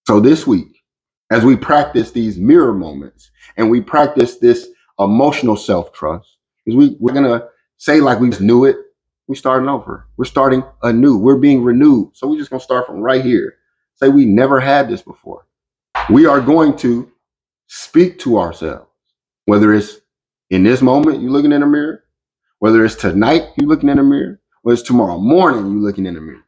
So this week, as we practice these mirror moments and we practice this emotional self-trust, because we're going to say like we just knew it, we're starting over. We're starting anew. We're being renewed. So we're just going to start from right here. Say we never had this before. We are going to speak to ourselves, whether it's in this moment, you're looking in the mirror, whether it's tonight, you're looking in the mirror, whether it's tomorrow morning, you're looking in the mirror.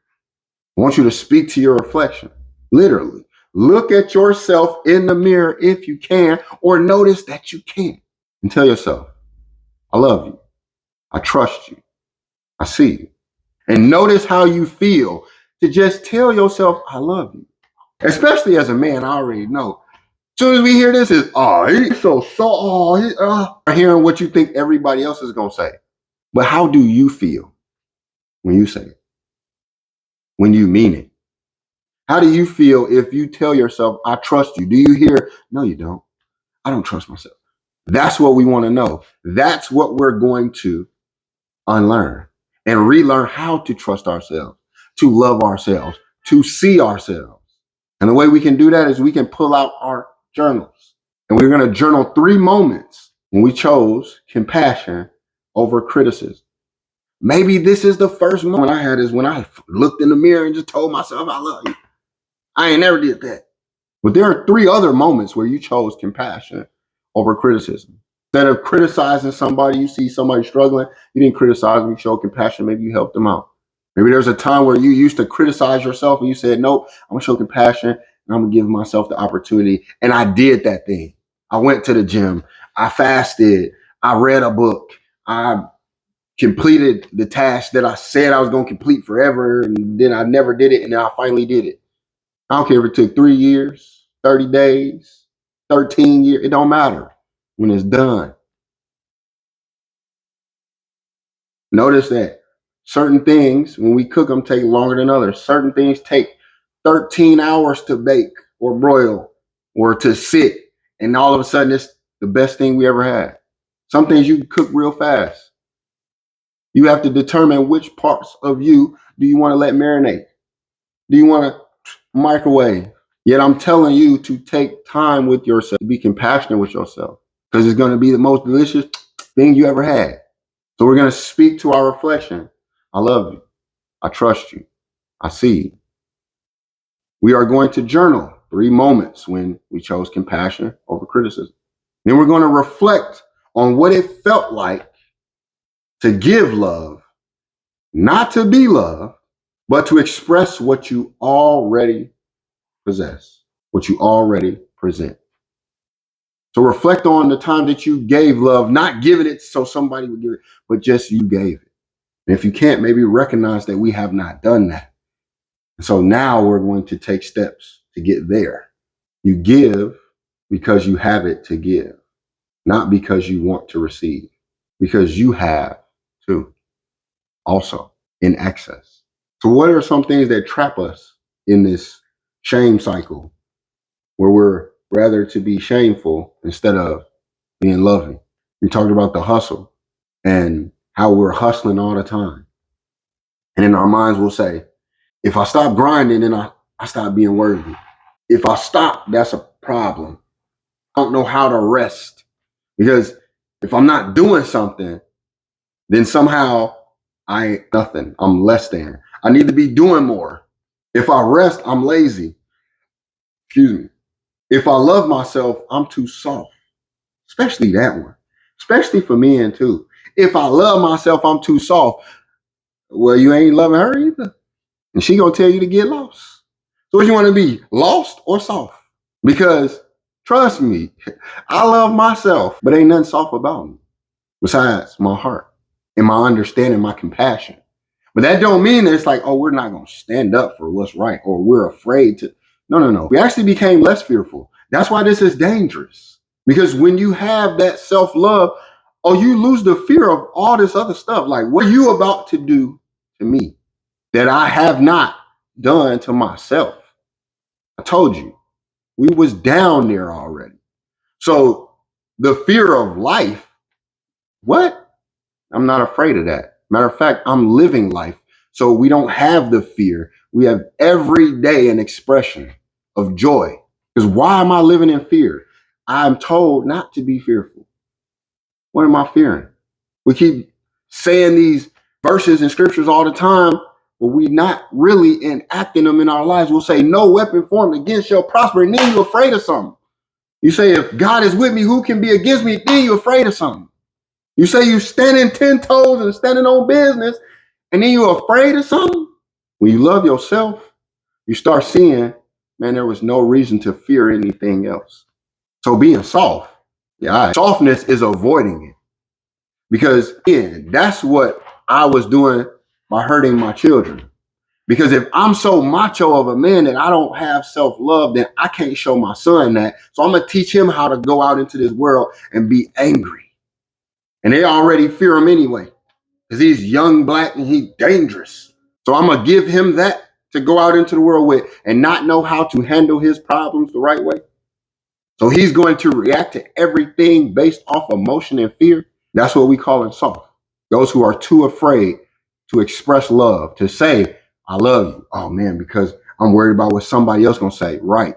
I want you to speak to your reflection, literally. Look at yourself in the mirror if you can, or notice that you can't. And tell yourself, I love you. I trust you. I see you. And notice how you feel to just tell yourself, I love you. Especially as a man, I already know. As soon as we hear this, is he's hearing what you think everybody else is going to say. But how do you feel when you say it? When you mean it? How do you feel if you tell yourself, I trust you? Do you hear, no, you don't. I don't trust myself. That's what we want to know. That's what we're going to unlearn and relearn how to trust ourselves, to love ourselves, to see ourselves. And the way we can do that is we can pull out our journals. And we're going to journal 3 moments when we chose compassion over criticism. Maybe this is the first moment I had is when I looked in the mirror and just told myself, I love you. I ain't never did that. But there are 3 other moments where you chose compassion over criticism. Instead of criticizing somebody, you see somebody struggling, you didn't criticize them, you showed compassion, maybe you helped them out. Maybe there's a time where you used to criticize yourself and you said, nope, I'm gonna show compassion and I'm gonna give myself the opportunity. And I did that thing. I went to the gym, I fasted, I read a book, I completed the task that I said I was gonna complete forever, and then I never did it, and then I finally did it. I don't care if it took 3 years, 30 days, 13 years, it don't matter when it's done. Notice that certain things, when we cook them, take longer than others. Certain things take 13 hours to bake or broil or to sit, and all of a sudden it's the best thing we ever had. Some things you can cook real fast. You have to determine which parts of you do you want to let marinate. Do you want to microwave? Yet I'm telling you to take time with yourself, be compassionate with yourself, because it's going to be the most delicious thing you ever had. So we're going to speak to our reflection. I love you. I trust you. I see you. We are going to journal 3 moments when we chose compassion over criticism. Then we're going to reflect on what it felt like to give love, not to be loved, but to express what you already possess, what you already present. So reflect on the time that you gave love, not giving it so somebody would give it, but just you gave it. And if you can't, maybe recognize that we have not done that. So now we're going to take steps to get there. You give because you have it to give, not because you want to receive, because you have to also in excess. So what are some things that trap us in this shame cycle where we're rather to be shameful instead of being loving? We talked about the hustle and how we're hustling all the time. And in our minds, we'll say, if I stop grinding, then I stop being worthy. If I stop, that's a problem. I don't know how to rest, because if I'm not doing something, then somehow I ain't nothing. I'm less than. I need to be doing more. If I rest, I'm lazy. Excuse me. If I love myself, I'm too soft. Especially that one. especially for men too. If I love myself, I'm too soft. Well, you ain't loving her either. And she gonna tell you to get lost. So what you want to be, lost or soft? Because trust me, I love myself, but ain't nothing soft about me besides my heart and my understanding, my compassion. But that don't mean that it's like, oh, we're not gonna stand up for what's right or we're afraid to. No, no, no. We actually became less fearful. That's why this is dangerous. Because when you have that self-love, oh, you lose the fear of all this other stuff. Like, what are you about to do to me that I have not done to myself? I told you, we was down there already. So the fear of life, what? I'm not afraid of that. Matter of fact, I'm living life. So we don't have the fear. We have every day an expression of joy. Because why am I living in fear? I'm told not to be fearful. What am I fearing? We keep saying these verses and scriptures all the time, but we not really enacting them in our lives. We'll say, no weapon formed against shall prosper, and then you're afraid of something. You say, if God is with me, who can be against me? Then you're afraid of something. You say you're standing 10 toes and standing on business, and then you're afraid of something. When you love yourself, you start seeing, man, there was no reason to fear anything else. So being soft, yeah, softness is avoiding it. Because again, that's what I was doing by hurting my children. Because if I'm so macho of a man that I don't have self-love, then I can't show my son that. So I'm going to teach him how to go out into this world and be angry. And they already fear him anyway, because he's young, black, and he's dangerous. So I'm going to give him that to go out into the world with and not know how to handle his problems the right way. So he's going to react to everything based off emotion and fear. That's what we call it soft. Those who are too afraid to express love, to say, I love you. Oh man, because I'm worried about what somebody else gonna say. Right.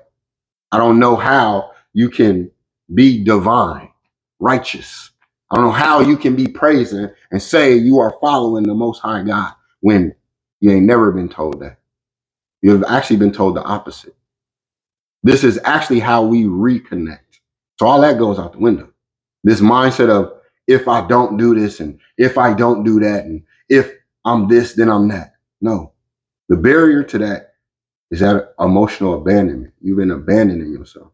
I don't know how you can be divine, righteous. I don't know how you can be praising and say you are following the Most High God when you ain't never been told that. You have actually been told the opposite. This is actually how we reconnect. So all that goes out the window. This mindset of, if I don't do this and if I don't do that and if I'm this, then I'm that. No. The barrier to that is that emotional abandonment. You've been abandoning yourself.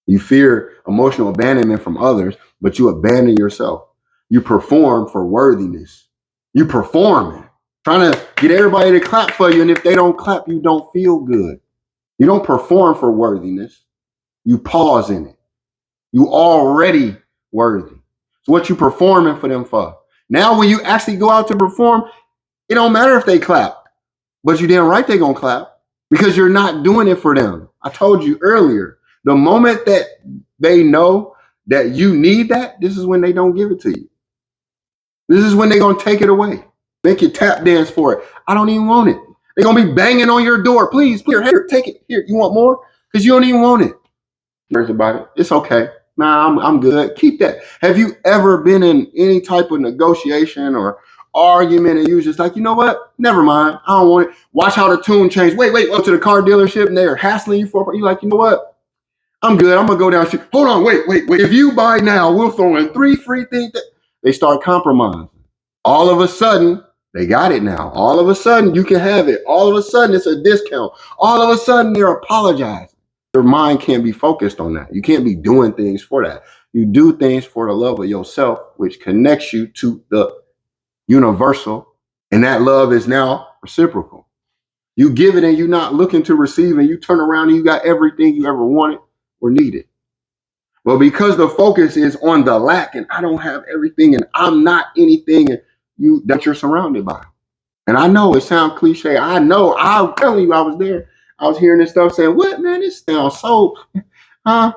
You fear emotional abandonment from others, but you abandon yourself. You perform for worthiness. You performing, trying to get everybody to clap for you. And if they don't clap, you don't feel good. You don't perform for worthiness. You pause in it. You already worthy. So what you performing for them for? Now when you actually go out to perform, it don't matter if they clap. But you damn right they're going to clap because you're not doing it for them. I told you earlier, the moment that they know that you need that, this is when they don't give it to you. This is when they're going to take it away. Make you tap dance for it. I don't even want it. They're going to be banging on your door. Please, here, take it. Here, you want more? Because you don't even want it. Worries about it. It's okay. Nah, I'm good. Keep that. Have you ever been in any type of negotiation or argument and you was just like, you know what? Never mind. I don't want it. Watch how the tune changed. Wait, go to the car dealership and they're hassling you for it. You're like, you know what? I'm good. I'm going to go down. Hold on. Wait. If you buy now, we'll throw in 3 free things. They start compromising. All of a sudden, they got it now. All of a sudden, you can have it. All of a sudden, it's a discount. All of a sudden, they're apologizing. Your mind can't be focused on that. You can't be doing things for that. You do things for the love of yourself, which connects you to the universal. And that love is now reciprocal. You give it and you're not looking to receive, and you turn around and you got everything you ever wanted or needed. Well, because the focus is on the lack and I don't have everything and I'm not anything and that you're surrounded by. And I know it sounds cliche. I know. I'm telling you, I was there. I was hearing this stuff saying, what, man, this sounds so, huh?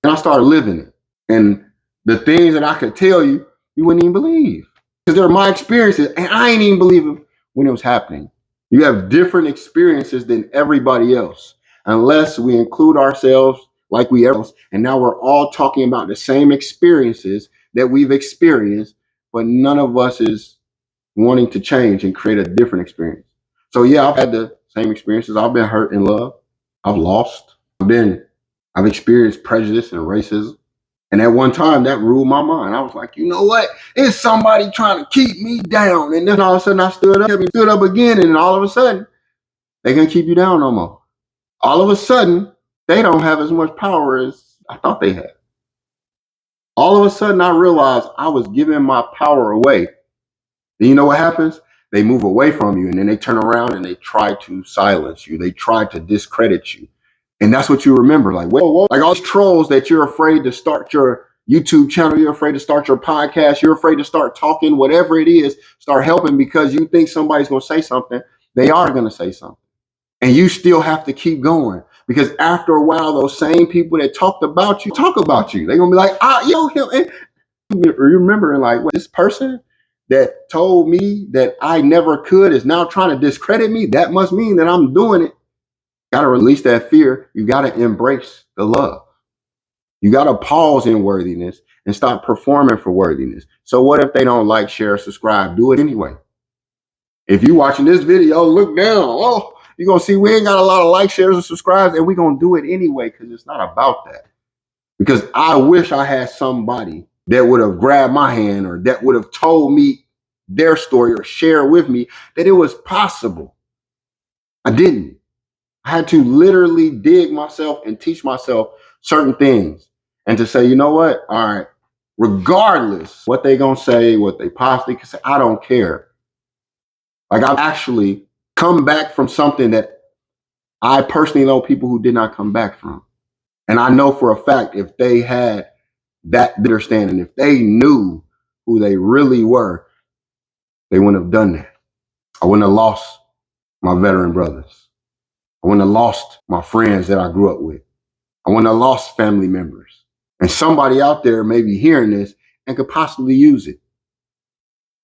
And I started living it. And the things that I could tell you, you wouldn't even believe. Because they're my experiences. And I ain't even believe them when it was happening. You have different experiences than everybody else. Unless we include ourselves like we else. And now we're all talking about the same experiences that we've experienced. But none of us is wanting to change and create a different experience. So yeah, I've had the same experiences. I've been hurt in love. I've lost. I've experienced prejudice and racism. And at one time, that ruled my mind. I was like, you know what? It's somebody trying to keep me down. And then all of a sudden, I stood up again. And then all of a sudden, they can't keep you down no more. All of a sudden, they don't have as much power as I thought they had. All of a sudden, I realized I was giving my power away. And you know what happens? They move away from you, and then they turn around and they try to silence you. They try to discredit you. And that's what you remember. Like, whoa, like all these trolls that you're afraid to start your YouTube channel, you're afraid to start your podcast, you're afraid to start talking, whatever it is, start helping because you think somebody's going to say something. They are going to say something. And you still have to keep going because after a while, those same people that talked about you talk about you. They're going to be like, him. And you remembering like, this person that told me that I never could is now trying to discredit me. That must mean that I'm doing it. Got to release that fear. You got to embrace the love. You got to pause in worthiness and stop performing for worthiness. So what if they don't like, share, subscribe? Do it anyway. If you're watching this video, look down. Oh, you're going to see we ain't got a lot of likes, shares, and subscribes, and we're going to do it anyway because it's not about that. Because I wish I had somebody that would have grabbed my hand or that would have told me their story or share with me that it was possible. I didn't. I had to literally dig myself and teach myself certain things and to say, you know what? All right, regardless what they gonna say, what they possibly can say, I don't care. Like I've actually come back from something that I personally know people who did not come back from. And I know for a fact if they had that understanding, if they knew who they really were, they wouldn't have done that. I wouldn't have lost my veteran brothers. I wouldn't have lost my friends that I grew up with. I wouldn't have lost family members. And somebody out there may be hearing this and could possibly use it.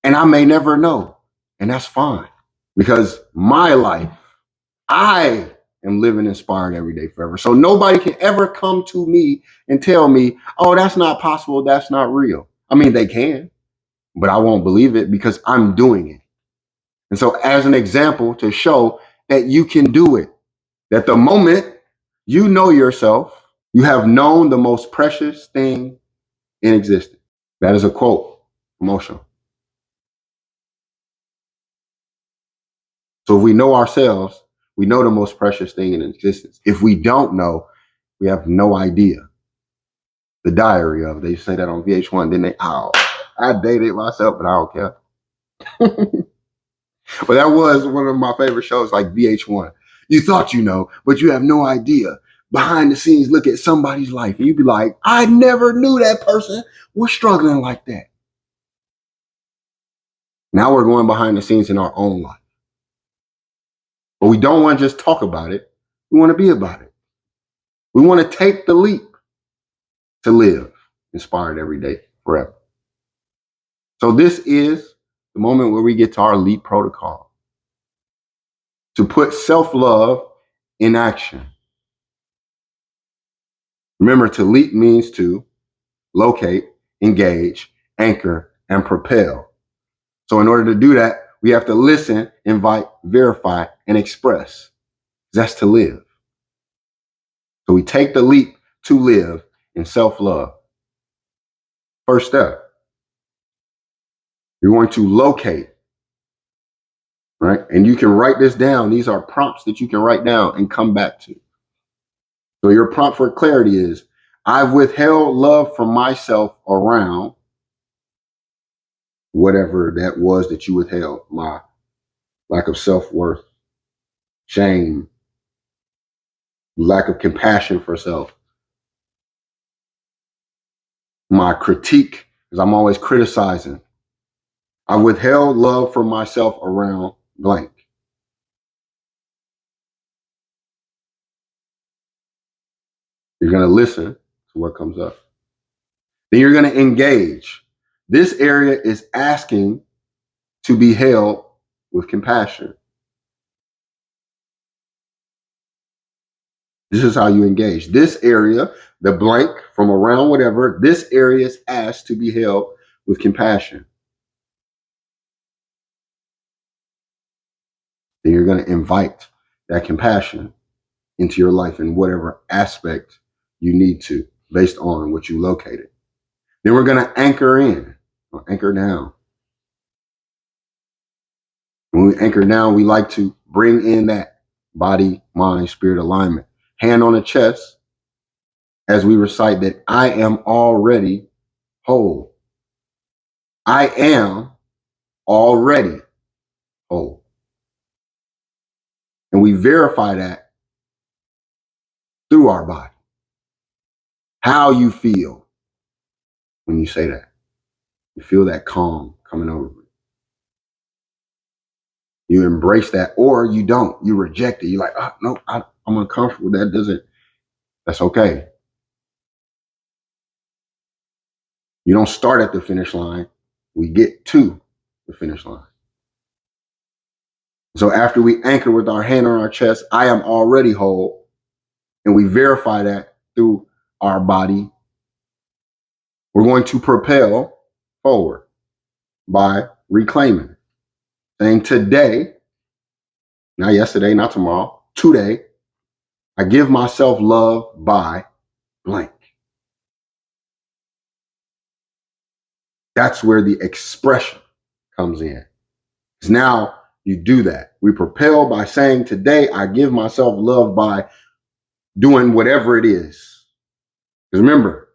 And I may never know. And that's fine. Because my life, I am living inspired every day forever. So nobody can ever come to me and tell me, oh, that's not possible. That's not real. I mean, they can, but I won't believe it because I'm doing it. And so as an example to show that you can do it, that the moment you know yourself, you have known the most precious thing in existence. That is a quote from Osho. So if we know ourselves, we know the most precious thing in existence. If we don't know, we have no idea. The Diary of, they say that on VH1, didn't they? Oh, I dated myself, but I don't care. But that was one of my favorite shows, like VH1. You thought you know, but you have no idea. Behind the scenes, look at somebody's life, and you'd be like, I never knew that person was struggling like that. Now we're going behind the scenes in our own life. But we don't want to just talk about it. We want to be about it. We want to take the leap to live inspired every day forever. So this is the moment where we get to our LEAP protocol. To put self-love in action. Remember, to leap means to locate, engage, anchor, and propel. So in order to do that, we have to listen, invite, verify, and express. That's to live. So we take the leap to live in self-love. First step, you're going to locate, right? And you can write this down. These are prompts that you can write down and come back to. So your prompt for clarity is, I've withheld love from myself around whatever that was that you withheld. My lack of self-worth, shame, lack of compassion for self, my critique, because I'm always criticizing. I withheld love from myself around blank. You're going to listen to what comes up. Then you're going to engage. This area is asking to be held with compassion. This is how you engage. This area, the blank from around whatever, this area is asked to be held with compassion. Then you're going to invite that compassion into your life in whatever aspect you need to, based on what you located. Then we're going to anchor in, or anchor down. When we anchor down, we like to bring in that body, mind, spirit alignment. Hand on the chest as we recite that I am already whole. I am already whole. And we verify that through our body. How you feel when you say that. You feel that calm coming over you. You embrace that, or you don't. You reject it. You're like, oh, no, I'm uncomfortable. That's okay. You don't start at the finish line. We get to the finish line. So after we anchor with our hand on our chest, I am already whole, and we verify that through our body, we're going to propel forward by reclaiming, saying today, not yesterday, not tomorrow, today, I give myself love by blank. That's where the expression comes in. Because now you do that. We propel by saying today, I give myself love by doing whatever it is. Because remember,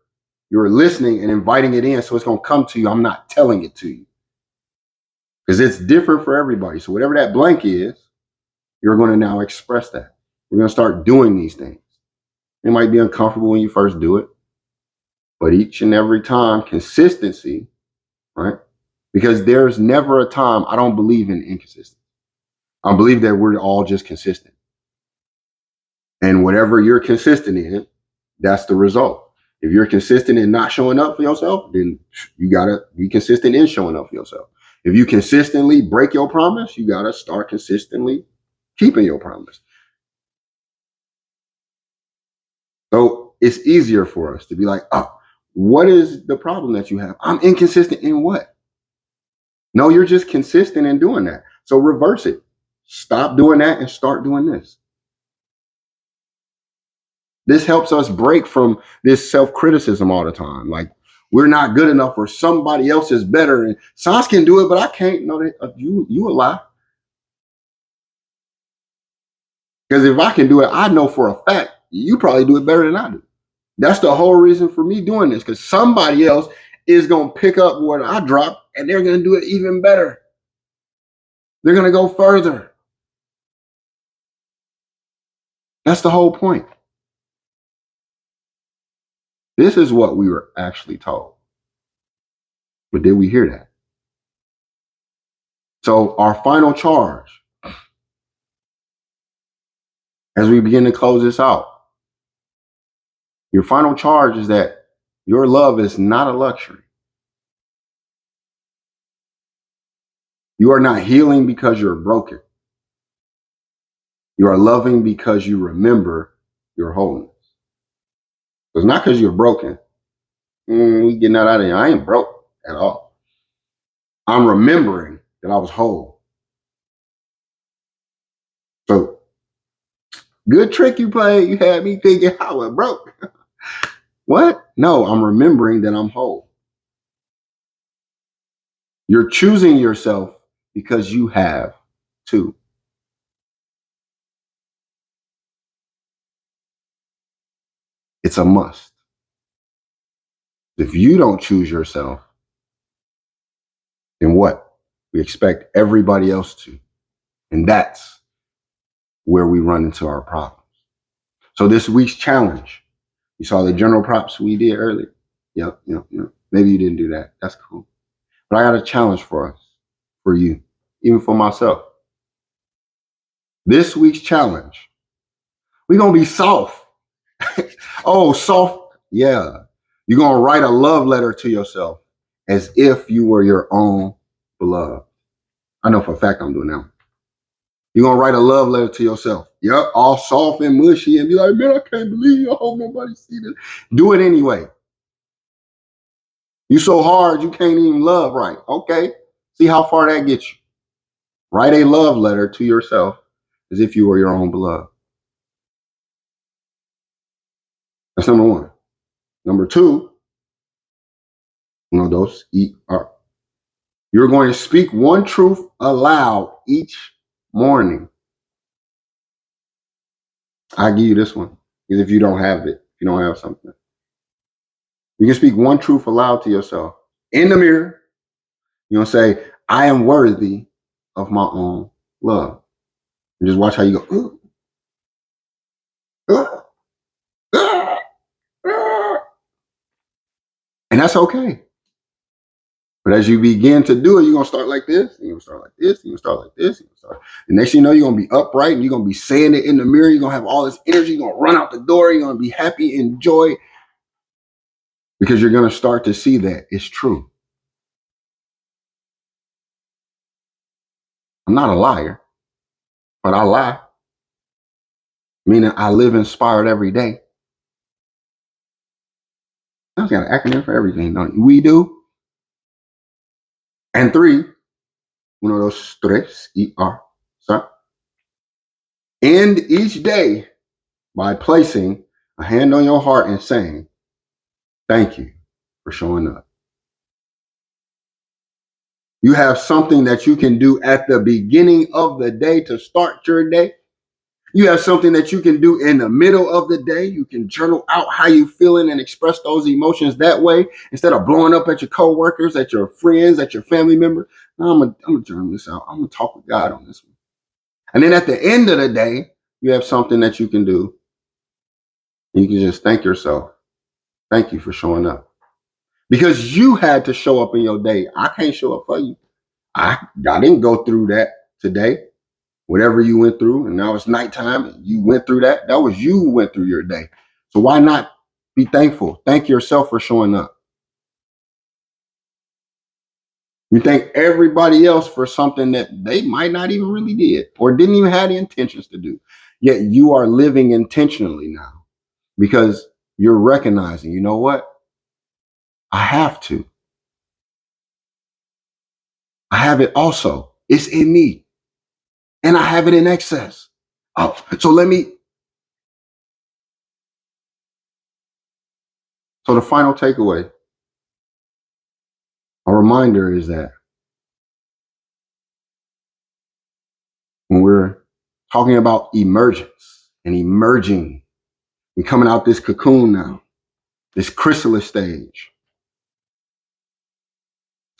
you're listening and inviting it in, so it's going to come to you. I'm not telling it to you. Because it's different for everybody. So whatever that blank is, you're going to now express that. We're going to start doing these things. It might be uncomfortable when you first do it, but each and every time, consistency, right? Because there's never a time, I don't believe in inconsistency. I believe that we're all just consistent. And whatever you're consistent in, that's the result. If you're consistent in not showing up for yourself, then you got to be consistent in showing up for yourself. If you consistently break your promise, you got to start consistently keeping your promise. So it's easier for us to be like, oh, what is the problem that you have? I'm inconsistent in what? No, you're just consistent in doing that. So reverse it. Stop doing that and start doing this. This helps us break from this self-criticism all the time. Like, we're not good enough or somebody else is better. And Sans can do it, but I can't. No, you a lie. Because if I can do it, I know for a fact you probably do it better than I do. That's the whole reason for me doing this, because somebody else is going to pick up what I dropped and they're going to do it even better. They're going to go further. That's the whole point. This is what we were actually told. But did we hear that? So our final charge, as we begin to close this out, your final charge is that your love is not a luxury. You are not healing because you're broken. You are loving because you remember your wholeness. It's not because you're broken. We getting that out of here. I ain't broke at all. I'm remembering that I was whole. So, good trick you played. You had me thinking I was broke. What? No, I'm remembering that I'm whole. You're choosing yourself because you have to. It's a must. If you don't choose yourself, then what? We expect everybody else to. And that's where we run into our problems. So this week's challenge, you saw the general props we did earlier. Yep. Maybe you didn't do that. That's cool. But I got a challenge for us, for you, even for myself. This week's challenge, we're going to be soft. Oh, soft. Yeah. You're going to write a love letter to yourself as if you were your own beloved. I know for a fact I'm doing that. You're going to write a love letter to yourself. Yep, all soft and mushy and be like, man, I can't believe I hope nobody see this. Do it anyway. You so hard you can't even love right. Okay, see how far that gets you. Write a love letter to yourself as if you were your own beloved. That's number one. Number two, Uno, dos, y, are. You're going to speak one truth aloud each morning. I'll give you this one. Because if you don't have it, if you don't have something, you can speak one truth aloud to yourself in the mirror. You know, say, I am worthy of my own love. And just watch how you go. And that's okay. But as you begin to do it, you're going to start like this. You're going to start like this. You're going to start like this. You're going to start. The next thing you know, you're going to be upright and you're going to be saying it in the mirror. You're going to have all this energy. You're going to run out the door. You're going to be happy and joy because you're going to start to see that it's true. I'm not a liar, but I lie. Meaning I live inspired every day. I've got an acronym for everything, don't you? We do. And 3, uno, dos, tres, so. End each day by placing a hand on your heart and saying, thank you for showing up. You have something that you can do at the beginning of the day to start your day. You have something that you can do in the middle of the day. You can journal out how you feeling and express those emotions that way instead of blowing up at your coworkers, at your friends, at your family member. No, I'm gonna journal this out. I'm gonna talk with God on this one. And then at the end of the day, you have something that you can do. You can just thank yourself. Thank you for showing up. Because you had to show up in your day. I can't show up for you. I didn't go through that today. Whatever you went through, and now it's nighttime, and you went through that. That was you who went through your day. So why not be thankful? Thank yourself for showing up. You thank everybody else for something that they might not even really did or didn't even have the intentions to do. Yet you are living intentionally now because you're recognizing, you know what? I have to. I have it also. It's in me. And I have it in excess. Oh, so so the final takeaway, a reminder is that when we're talking about emergence and emerging, we're coming out this cocoon now, this chrysalis stage.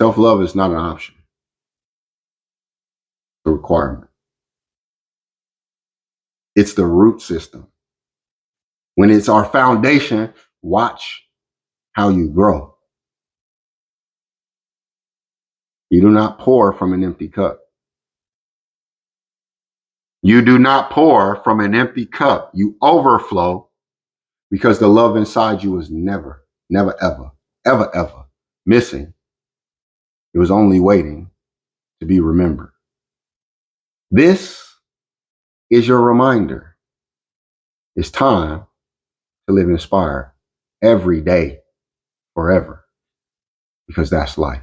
Self-love is not an option, it's a requirement. It's the root system. When it's our foundation, watch how you grow. You do not pour from an empty cup. You do not pour from an empty cup. You overflow because the love inside you is never, ever missing. It was only waiting to be remembered. This is your reminder. It's time to live inspired every day, forever, because that's life.